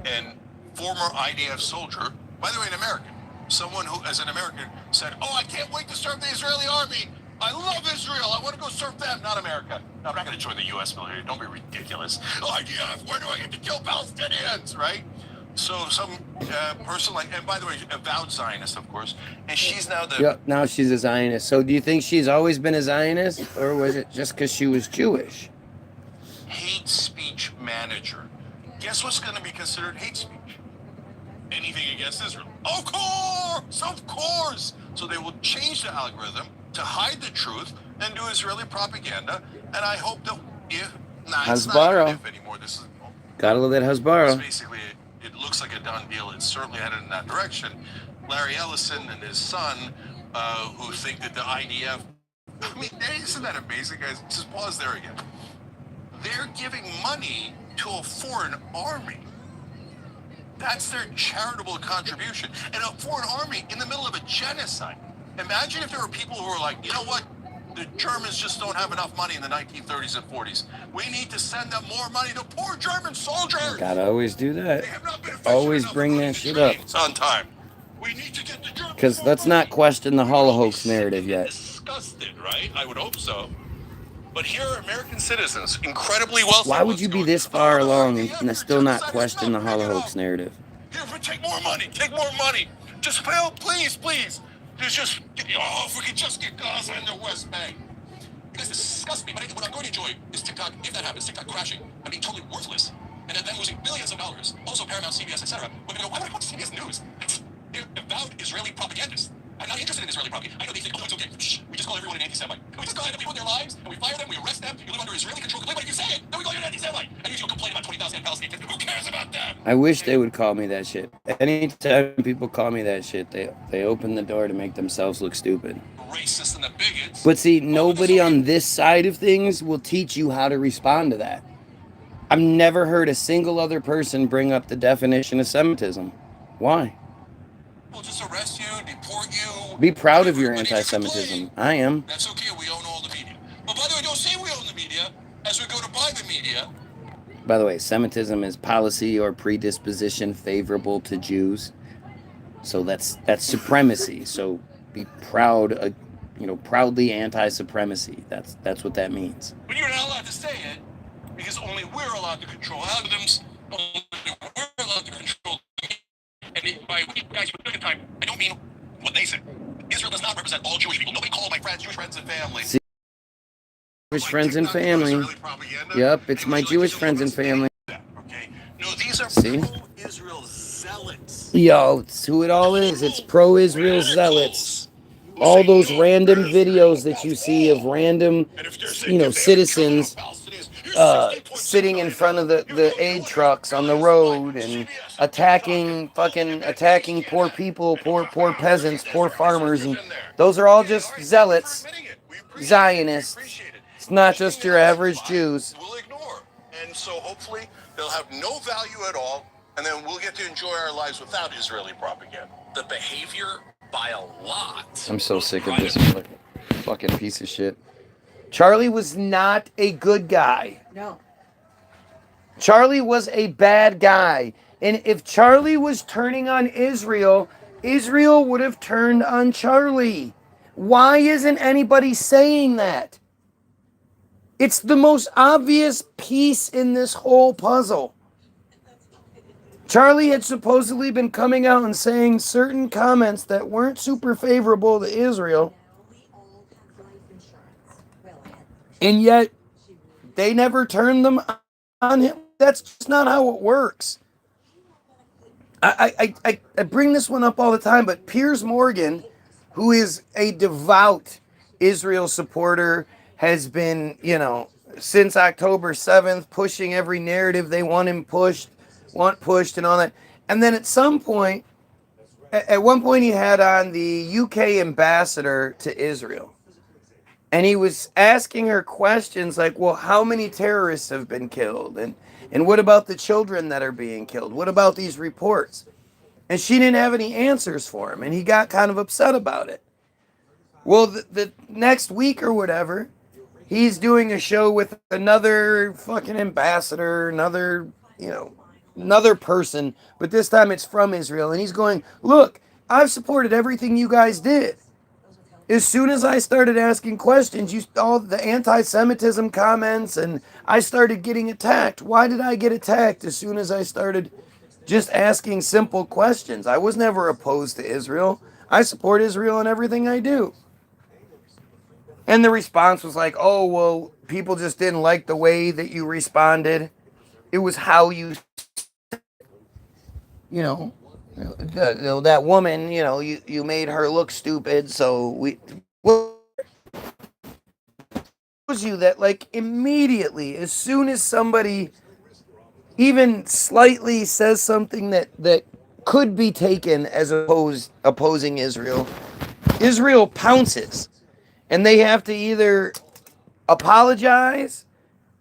and former IDF soldier, by the way, an American, someone who, as an American, said, "Oh, I can't wait to serve the Israeli army. I love Israel. I want to go serve them, not America. No, I'm not going to join the U.S. military. Don't be ridiculous. Oh, IDF, where do I get to kill Palestinians, right?" So some person like, and by the way, avowed Zionist, of course, and she's now the... Yep, now she's a Zionist. So do you think she's always been a Zionist, or was it just because she was Jewish? hate speech manager. Guess what's going to be considered hate speech? Anything against Israel. Of course. So they will change the algorithm to hide the truth and do Israeli propaganda. And I hope that if not, it's not even if anymore. This is gotta love that Hasbara. basically it looks like a done deal. It's certainly headed in that direction. Larry Ellison and his son, who think that the IDF. I mean, isn't that amazing, guys? Just pause there again. They're giving money to a foreign army. That's their charitable contribution. And a foreign army in the middle of a genocide. Imagine if there were people who were like, you know what? The Germans just don't have enough money in the 1930s and 40s. We need to send them more money to poor German soldiers. Gotta always do that. They have not been Always bring that shit up. on time. We need to get the Germans. Because let's not question the Holocaust narrative yet. Disgusted, right? I would hope so. But here are American citizens, incredibly wealthy. Why would you be this far along and still not question the Holocaust narrative? Here, take more money. Take more money. Just fail, please. Just, if we could just get Gaza in the West Bank. You guys disgust me, but what I'm going to enjoy is TikTok, if that happens, TikTok crashing and being totally worthless, and then losing billions of dollars. Also Paramount, CBS, etc. We're going to go, why would I watch CBS News? They're avowed Israeli propagandists. I'm not interested in Israeli propaganda. I know they think, oh, it's okay. Shh, we just call everyone an anti-Semite. And we just go ahead and people in their lives, and we fire them, we arrest them, you live under Israeli control. Complain, but if you say it, then we call you an anti-Semite. And you complain about 20,000 Palestinians. Who cares about them? I wish they would call me that shit. Anytime people call me that shit, they open the door to make themselves look stupid. Racist and the bigots. But see, nobody on this side of things will teach you how to respond to that. I've never heard a single other person bring up the definition of Semitism. Why? We'll just arrest you, deport you. Be proud of your anti-Semitism. I am. That's okay, we own all the media. But by the way, don't say we own the media as we go to buy the media. By the way, Semitism is policy or predisposition favorable to Jews. So that's supremacy. So be proud, proudly anti-supremacy. That's what that means. But you're not allowed to say it because only we're allowed to control algorithms. Only we're allowed to control the media. And by we guys for the time, I don't mean what they say. Israel does not represent all Jewish people. Nobody call my friends Jewish friends and family. See, Jewish friends and family. Yep, it's my Jewish friends and family. Okay. No, these are pro-Israel zealots. Yo, it's who it all is. It's pro-Israel zealots. Who all those random videos that you see of random, citizens sitting in front of the aid trucks on the road and attacking poor people, poor peasants, poor farmers, and those are all just zealots, Zionists. It's not just your average Jews. We'll ignore. And so hopefully they'll have no value at all, and then we'll get to enjoy our lives without Israeli propaganda. The behavior by a lot. I'm so sick of this fucking piece of shit. Charlie was not a good guy. No. Charlie was a bad guy. And if Charlie was turning on Israel, Israel would have turned on Charlie. Why isn't anybody saying that? It's the most obvious piece in this whole puzzle. Charlie had supposedly been coming out and saying certain comments that weren't super favorable to Israel. And yet, they never turned them on him. That's just not how it works. I bring this one up all the time, but Piers Morgan, who is a devout Israel supporter, has been, since October 7th, pushing every narrative they want pushed and all that. And then at one point he had on the UK ambassador to Israel. And he was asking her questions like, well, how many terrorists have been killed? And what about the children that are being killed? What about these reports? And she didn't have any answers for him. And he got kind of upset about it. Well, the next week or whatever, he's doing a show with another fucking ambassador, another person. But this time it's from Israel. And he's going, look, I've supported everything you guys did. As soon as I started asking questions, all the anti-Semitism comments, and I started getting attacked. Why did I get attacked as soon as I started just asking simple questions? I was never opposed to Israel. I support Israel in everything I do. And the response was like, oh, well, people just didn't like the way that you responded. It was how you, that woman, you made her look stupid, so shows you that, like, immediately, as soon as somebody even slightly says something that could be taken as opposing Israel, Israel pounces. And they have to either apologize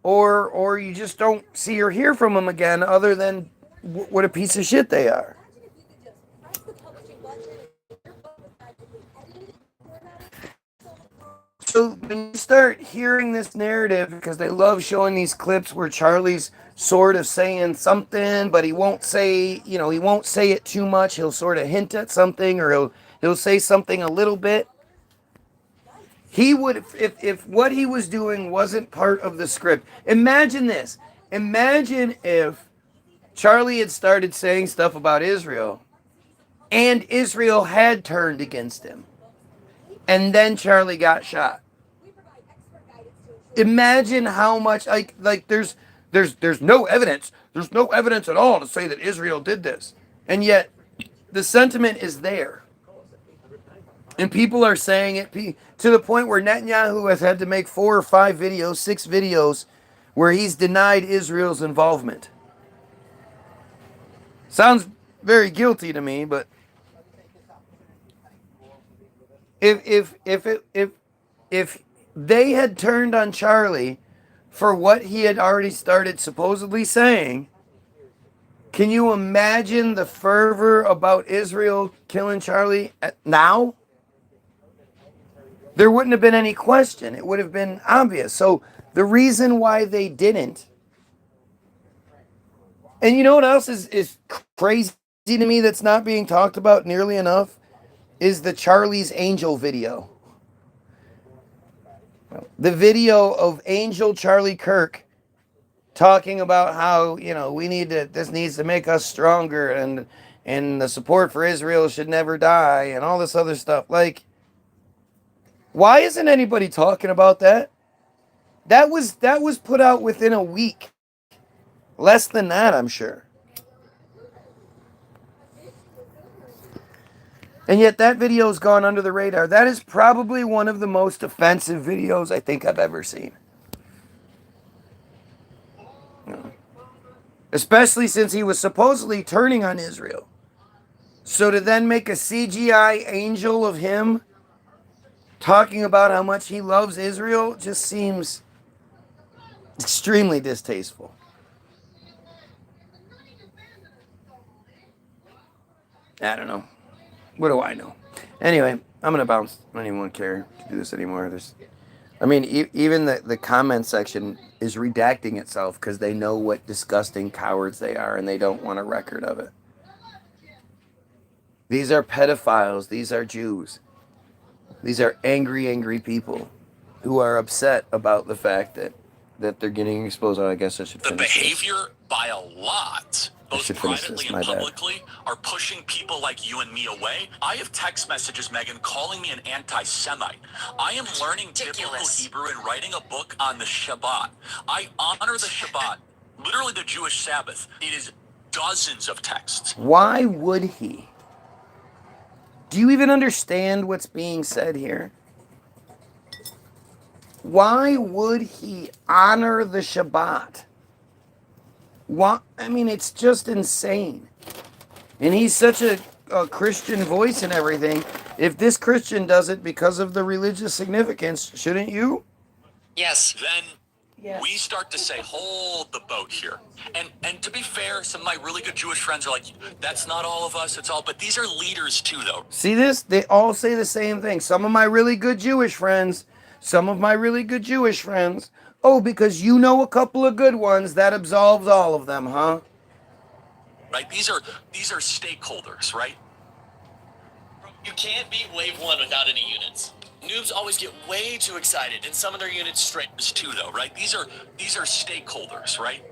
or you just don't see or hear from them again, other than what a piece of shit they are. So when you start hearing this narrative, because they love showing these clips where Charlie's sort of saying something, but he won't say it too much. He'll sort of hint at something, or he'll say something a little bit. He would, if what he was doing wasn't part of the script. Imagine this. Imagine if Charlie had started saying stuff about Israel, and Israel had turned against him, and then Charlie got shot. Imagine how much, like there's no evidence. There's no evidence at all to say that Israel did this. And yet, the sentiment is there. And people are saying it to the point where Netanyahu has had to make 4 or 5 videos, 6 videos, where he's denied Israel's involvement. Sounds very guilty to me, but if they had turned on Charlie for what he had already started supposedly saying, can you imagine the fervor about Israel killing Charlie now? There wouldn't have been any question. It would have been obvious. So the reason why they didn't, and you know what else is crazy to me that's not being talked about nearly enough, is the Charlie's Angel video. The video of Angel Charlie Kirk talking about how, this needs to make us stronger, and the support for Israel should never die, and all this other stuff. Like, why isn't anybody talking about that? That was put out within a week. Less than that, I'm sure. And yet that video's gone under the radar. That is probably one of the most offensive videos I think I've ever seen. Especially since he was supposedly turning on Israel. So to then make a CGI angel of him talking about how much he loves Israel just seems extremely distasteful. I don't know. What do I know? Anyway, I'm going to bounce. I don't even want to care to do this anymore. Even the comment section is redacting itself because they know what disgusting cowards they are and they don't want a record of it. These are pedophiles. These are Jews. These are angry, angry people who are upset about the fact that they're getting exposed. I guess I should finish The behavior this. by a lot, both privately and publicly, are pushing people like you and me away. I have text messages, Megan, calling me an anti-Semite. I am learning biblical Hebrew and writing a book on the Shabbat. I honor the Shabbat, literally the Jewish Sabbath. It is dozens of texts. Why would he? Do you even understand what's being said here? Why would he honor the Shabbat? Why? I mean, it's just insane. And he's such a Christian voice and everything. If this Christian does it because of the religious significance, shouldn't you? Yes. Then we start to say, hold the boat here. And to be fair, some of my really good Jewish friends are like, that's not all of us, it's all, but these are leaders too, though. See this? They all say the same thing. Some of my really good Jewish friends, oh, because you know a couple of good ones, that absolves all of them, huh? Right? These are stakeholders, right? You can't beat wave one without any units. Noobs always get way too excited, and some of their units straight too, though, right? These are stakeholders, right?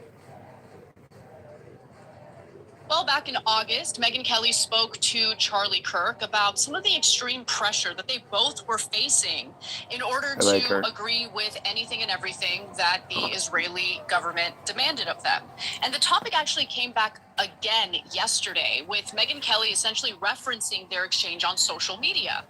Well, back in August, Megyn Kelly spoke to Charlie Kirk about some of the extreme pressure that they both were facing in order to agree with anything and everything that the Israeli government demanded of them. And the topic actually came back again yesterday, with Megyn Kelly essentially referencing their exchange on social media.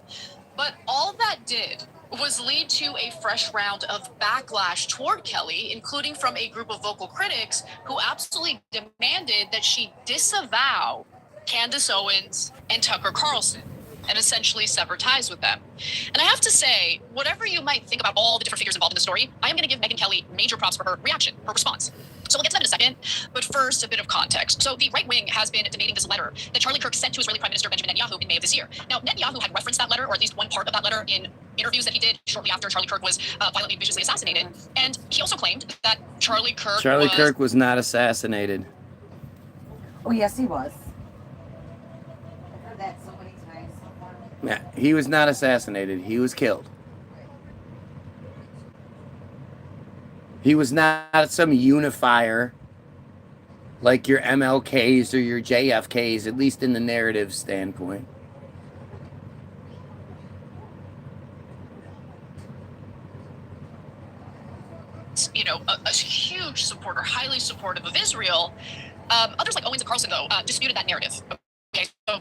But all that did was lead to a fresh round of backlash toward Kelly, including from a group of vocal critics who absolutely demanded that she disavow Candace Owens and Tucker Carlson and essentially sever ties with them. And I have to say, whatever you might think about all the different figures involved in the story, I am going to give Megyn Kelly major props for her reaction, her response. So we'll get to that in a second, but first, a bit of context. So the right wing has been debating this letter that Charlie Kirk sent to Israeli Prime Minister Benjamin Netanyahu in May of this year. Now, Netanyahu had referenced that letter, or at least one part of that letter, in interviews that he did shortly after Charlie Kirk was violently and viciously assassinated. And he also claimed that Charlie Kirk was not assassinated. Oh, yes, he was. I've heard that so many times. Yeah, he was not assassinated. He was killed. He was not some unifier like your MLKs or your JFKs, at least in the narrative standpoint. You know, a huge supporter, highly supportive of Israel. Others like Owens and Carlson, though, disputed that narrative. Okay, so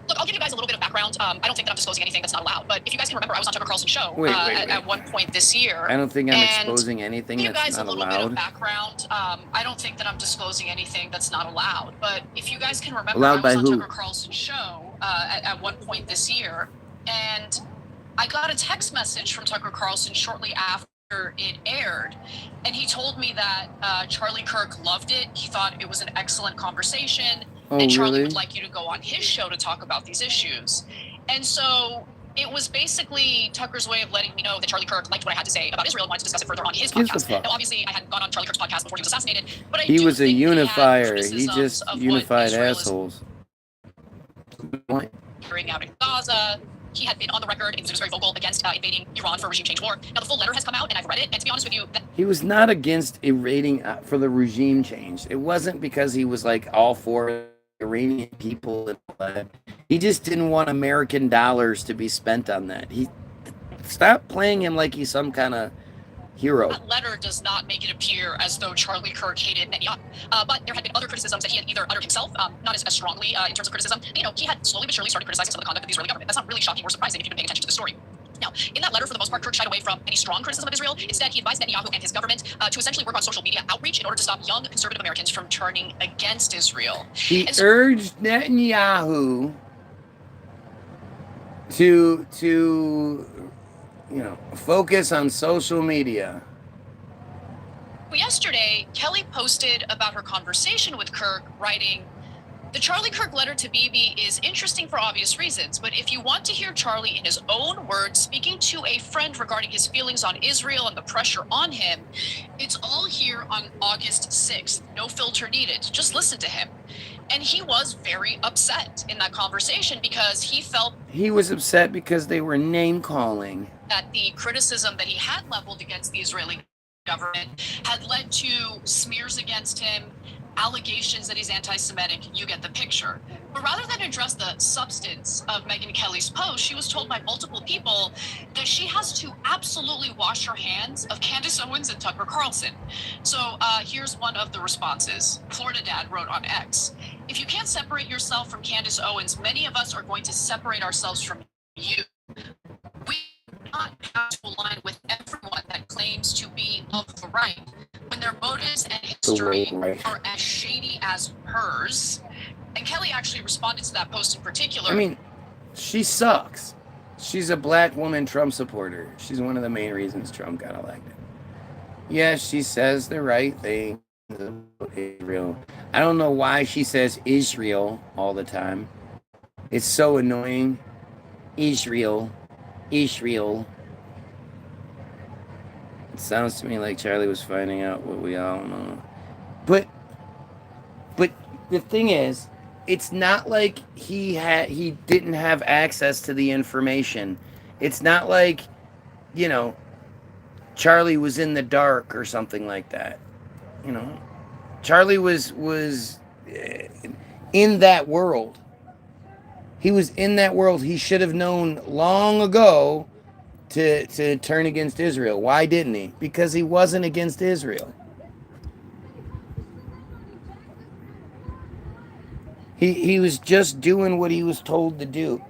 look, I'll give you guys a little bit of background. I don't think that I'm disclosing anything that's not allowed, but if you guys can remember, I was on Tucker Carlson's show at one point this year. I don't think I'm exposing anything that's not allowed. Give you guys a little bit of background. I don't think that I'm disclosing anything that's not allowed, but if you guys can remember, I was on Tucker Carlson's show at one point this year, and I got a text message from Tucker Carlson shortly after it aired, and he told me that Charlie Kirk loved it. He thought it was an excellent conversation, and Charlie would like you to go on his show to talk about these issues. And so it was basically Tucker's way of letting me know that Charlie Kirk liked what I had to say about Israel and wanted to discuss it further on his podcast. Now, obviously, I hadn't gone on Charlie Kirk's podcast before he was assassinated, but he was a unifier. He just unified assholes. Carrying out in Gaza. He had been on the record, and he was very vocal against invading Iran for a regime change war. Now, the full letter has come out, and I've read it, and to be honest with you... He was not against invading for the regime change. It wasn't because he was, like, all for Iranian people. He just didn't want American dollars to be spent on that. Stop playing him like he's some kind of Hero. That letter does not make it appear as though Charlie Kirk hated Netanyahu. But there had been other criticisms that he had either uttered himself, not as strongly in terms of criticism. You know, he had slowly but surely started criticizing some of the conduct of the Israeli government. That's not really shocking or surprising if you've been paying attention to the story. Now, in that letter, for the most part, Kirk shied away from any strong criticism of Israel. Instead, he advised Netanyahu and his government to essentially work on social media outreach in order to stop young conservative Americans from turning against Israel. He urged Netanyahu to focus on social media. Yesterday, Kelly posted about her conversation with Kirk, writing, "The Charlie Kirk letter to Bibi is interesting for obvious reasons, but if you want to hear Charlie in his own words speaking to a friend regarding his feelings on Israel and the pressure on him, it's all here on August 6th. No filter needed. Just listen to him." And he was very upset in that conversation because he felt he was upset because they were name calling. That the criticism that he had leveled against the Israeli government had led to smears against him, allegations that he's anti-Semitic. You get the picture. But rather than address the substance of Megyn Kelly's post, she was told by multiple people that she has to absolutely wash her hands of Candace Owens and Tucker Carlson. So here's one of the responses. Florida Dad wrote on X, "If you can't separate yourself from Candace Owens, many of us are going to separate ourselves from you. We do not have to align with everyone that claims to be of the right when their motives and history are as shady as hers." And Kelly actually responded to that post in particular. I mean, she sucks. She's a black woman Trump supporter. She's one of the main reasons Trump got elected. Yeah, she says the right thing about Israel. I don't know why she says Israel all the time. It's so annoying. Israel. Israel. It sounds to me like Charlie was finding out what we all know. But the thing is, it's not like he didn't have access to the information. It's not like, Charlie was in the dark or something like that. Charlie was in that world. He was in that world. He should have known long ago to turn against Israel. Why didn't he? Because he wasn't against Israel. He was just doing what he was told to do.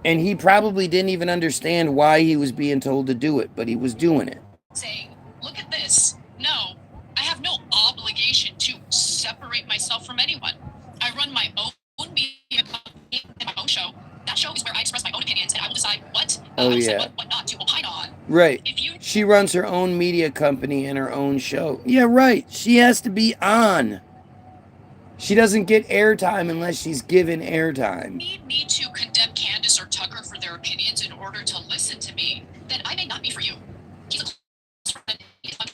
And he probably didn't even understand why he was being told to do it, but he was doing it. Saying, "Look at this. No, I have no obligation to separate myself from anyone. I run my own media company and my own show. That show is where I express my own opinions, and I will decide what not to opine on." Right. She runs her own media company and her own show. Yeah, right. She has to be on. She doesn't get airtime unless she's given airtime. Need me to condemn Candace or Tucker for their opinions in order to listen to me, then I may not be for you. He's a close friend. He's on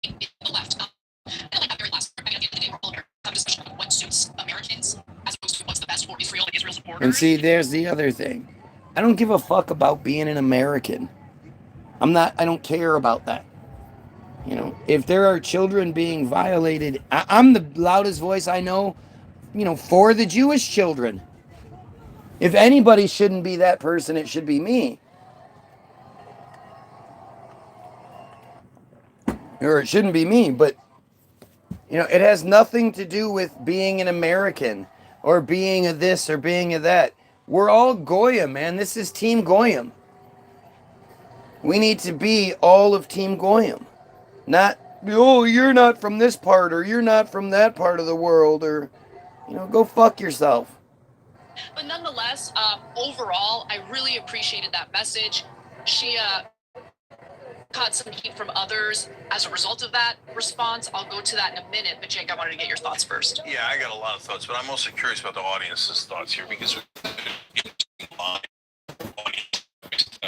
the left. And like that very last part, I mean, at the end of the day, we're all Americans. Have a discussion about what suits Americans as opposed to what's the best for Israel and Israel's supporters. And see, there's the other thing. I don't give a fuck about being an American. I don't care about that. If there are children being violated, I'm the loudest voice I know, for the Jewish children. If anybody shouldn't be that person, it should be me. Or it shouldn't be me, but, it has nothing to do with being an American or being a this or being a that. We're all Goyim, man. This is Team Goyim. We need to be all of Team Goyim. Not, you're not from this part, or you're not from that part of the world, or, go fuck yourself. But nonetheless, overall, I really appreciated that message. She caught some heat from others as a result of that response. I'll go to that in a minute, but Jake, I wanted to get your thoughts first. Yeah, I got a lot of thoughts, but I'm also curious about the audience's thoughts here because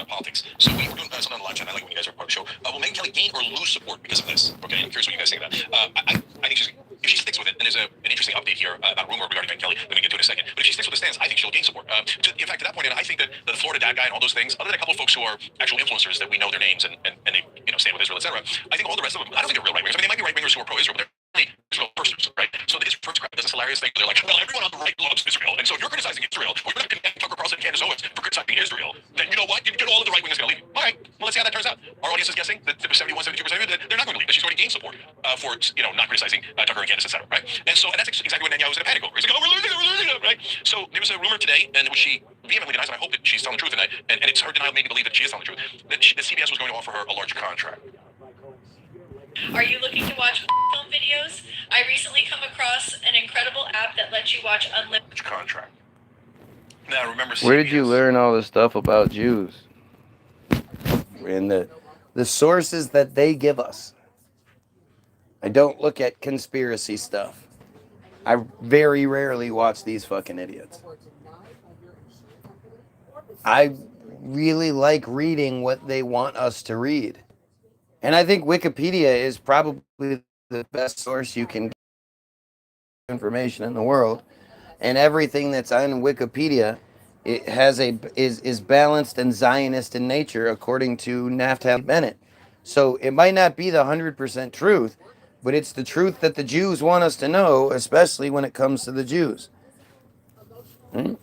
politics. So we're doing something on the live chat. I like when you guys are part of the show. Will Megyn Kelly gain or lose support because of this? Okay, I'm curious what you guys think of that. I think if she sticks with it, and there's an interesting update here about a rumor regarding Megyn Kelly. Let me get to it in a second. But if she sticks with the stance, I think she'll gain support. In fact, to that point, I think that the Florida Dad guy and all those things, other than a couple of folks who are actual influencers that we know their names and they stand with Israel, etc. I think all the rest of them, I don't think they're real right wingers. I mean, they might be right wingers who are pro-Israel, but they're Israel first, right? So the Israel first crowd does this hilarious thing. They're like, well, everyone on the right loves Israel, and so if you're criticizing Israel, or you're not condemning Tucker Carlson and Candace Owens for criticizing Israel, then you know what? You get all of the right wingers going to leave. All right, well, let's see how that turns out. Our audience is guessing that 71, 72% of it, they're not going to leave. That she's already gained support for not criticizing Tucker and Candace, etc. Right? And that's exactly what Netanyahu was in a panic over. He's like, oh, we're losing it, right? So there was a rumor today, and which she vehemently denies, and I hope that she's telling the truth, and it's her denial made me believe that she is telling the truth, that CBS was going to offer her a large contract. Are you looking to watch film videos? I recently come across an incredible app that lets you watch unlimited contract. Now remember, where did you learn all this stuff about Jews? And the sources that they give us. I don't look at conspiracy stuff. I very rarely watch these fucking idiots. I really like reading what they want us to read. And I think Wikipedia is probably the best source you can get information in the world. And everything that's on Wikipedia, it has is balanced and Zionist in nature, according to Naftali Bennett. So it might not be the 100% truth, but it's the truth that the Jews want us to know, especially when it comes to the Jews. Hmm?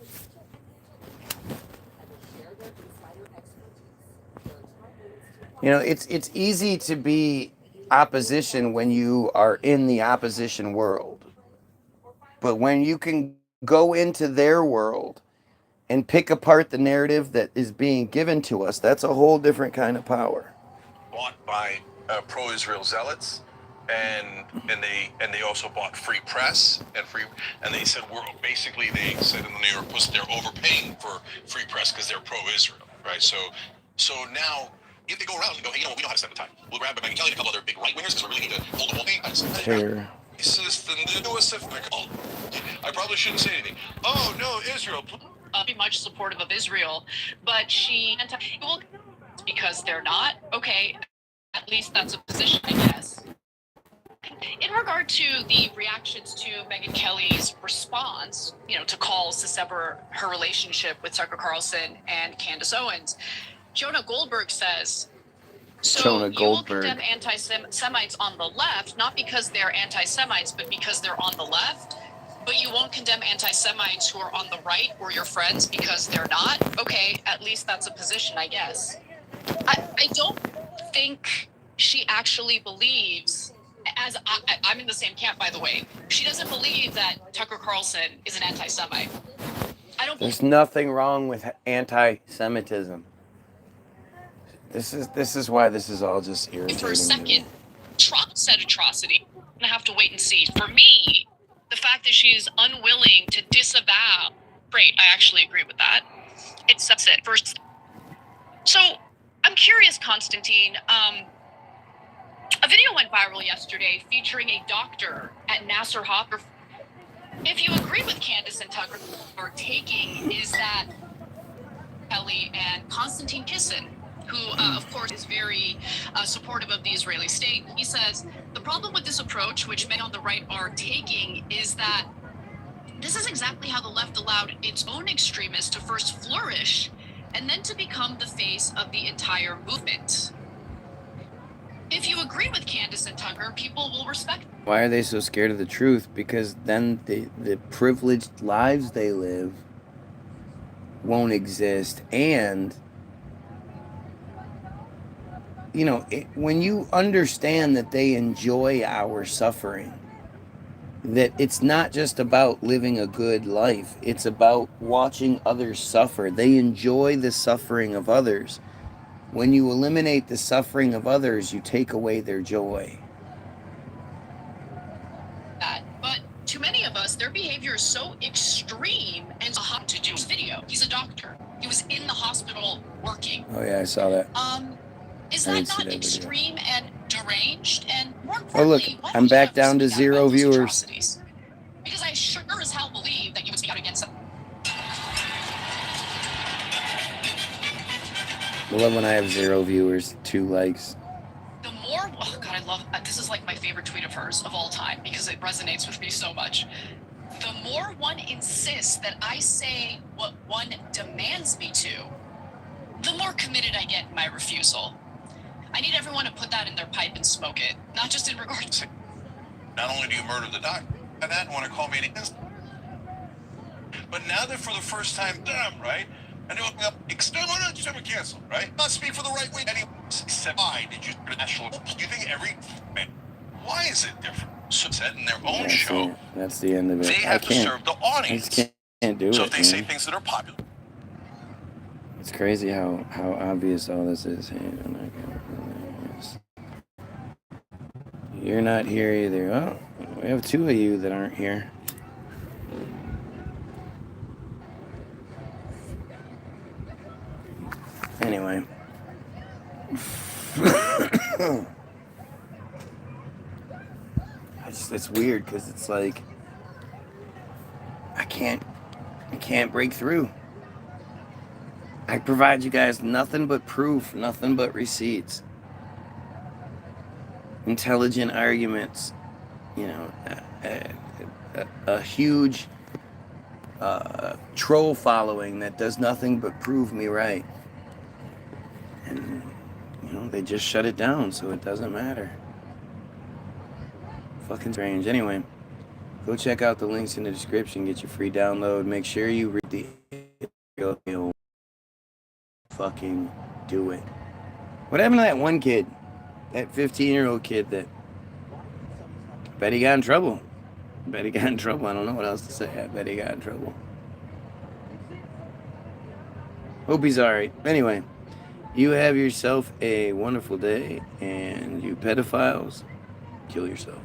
You know, it's easy to be opposition when you are in the opposition world. But when you can go into their world and pick apart the narrative that is being given to us, that's a whole different kind of power. Bought by pro-Israel zealots, and they also bought free press and they said they said in the New York Post they're overpaying for free press because they're pro-Israel, right? So now if they go around and go, hey, we know how to spend the time. We'll grab Megyn Kelly and a couple other big right wingers because we really need to hold the whole thing. I probably shouldn't say anything. Oh no, Israel. Be much supportive of Israel, but she will because they're not. Okay, at least that's a position, I guess. In regard to the reactions to Megyn Kelly's response, to calls to sever her relationship with Tucker Carlson and Candace Owens, Jonah Goldberg says, you will condemn anti-Semites on the left, not because they're anti-Semites, but because they're on the left. But you won't condemn anti-Semites who are on the right or your friends because they're not? Okay, at least that's a position, I guess. I don't think she actually believes, I'm in the same camp, by the way. She doesn't believe that Tucker Carlson is an anti-Semite. There's nothing wrong with anti-Semitism. This is why this is all just irritating. For a second, Trump said atrocity. I'm gonna have to wait and see. For me, the fact that she's unwilling to disavow, great, I actually agree with that. It sets it first. So I'm curious, Constantine. A video went viral yesterday featuring a doctor at Nasser Hopper. If you agree with Candace and Tucker, our taking is that Kelly and Konstantin Kisin, who, of course, is very supportive of the Israeli state. He says, the problem with this approach, which many on the right are taking, is that this is exactly how the left allowed its own extremists to first flourish and then to become the face of the entire movement. If you agree with Candace and Tucker, people will respect. Why are they so scared of the truth? Because then the privileged lives they live won't exist, and when you understand that they enjoy our suffering, that it's not just about living a good life, it's about watching others suffer. They enjoy the suffering of others. When you eliminate the suffering of others, you take away their joy. But to many of us, their behavior is so extreme and so hard to do this video. He's a doctor. He was in the hospital working. Oh yeah, I saw that. Is that not extreme and deranged? And more importantly, look, I'm back down to 0 viewers. Because I sure as hell believe that you would speak out against them. I love when I have 0 viewers, 2 likes. The more, oh God, I love, this is like my favorite tweet of hers of all time because it resonates with me so much. The more one insists that I say what one demands me to, the more committed I get in my refusal. I need everyone to put that in their pipe and smoke it, not just in regards to... Not only do you murder the doctor, and that want to call me an instant. But now that for the first time, damn, right? And they're looking up, exterminate, cancel, right? Not speak for the right wing anymore. Except why did you national? Do you think every man? Why is it different? So said in their own show. That's the end of it. They have to serve the audience. I just can't do it. So if they say things that are popular. It's crazy how obvious all this is. You're not here either. Oh, we have two of you that aren't here. Anyway. It's weird because it's like I can't break through. I provide you guys nothing but proof, nothing but receipts, intelligent arguments, you know, a huge troll following that does nothing but prove me right. And, you know, they just shut it down, so it doesn't matter. Fucking strange. Anyway, go check out the links in the description, get your free download. Make sure you read the fucking do it. What happened to that one kid? That 15-year-old kid that bet he got in trouble. I don't know what else to say. I bet he got in trouble. Hope he's alright. Anyway, you have yourself a wonderful day, and you pedophiles, kill yourself.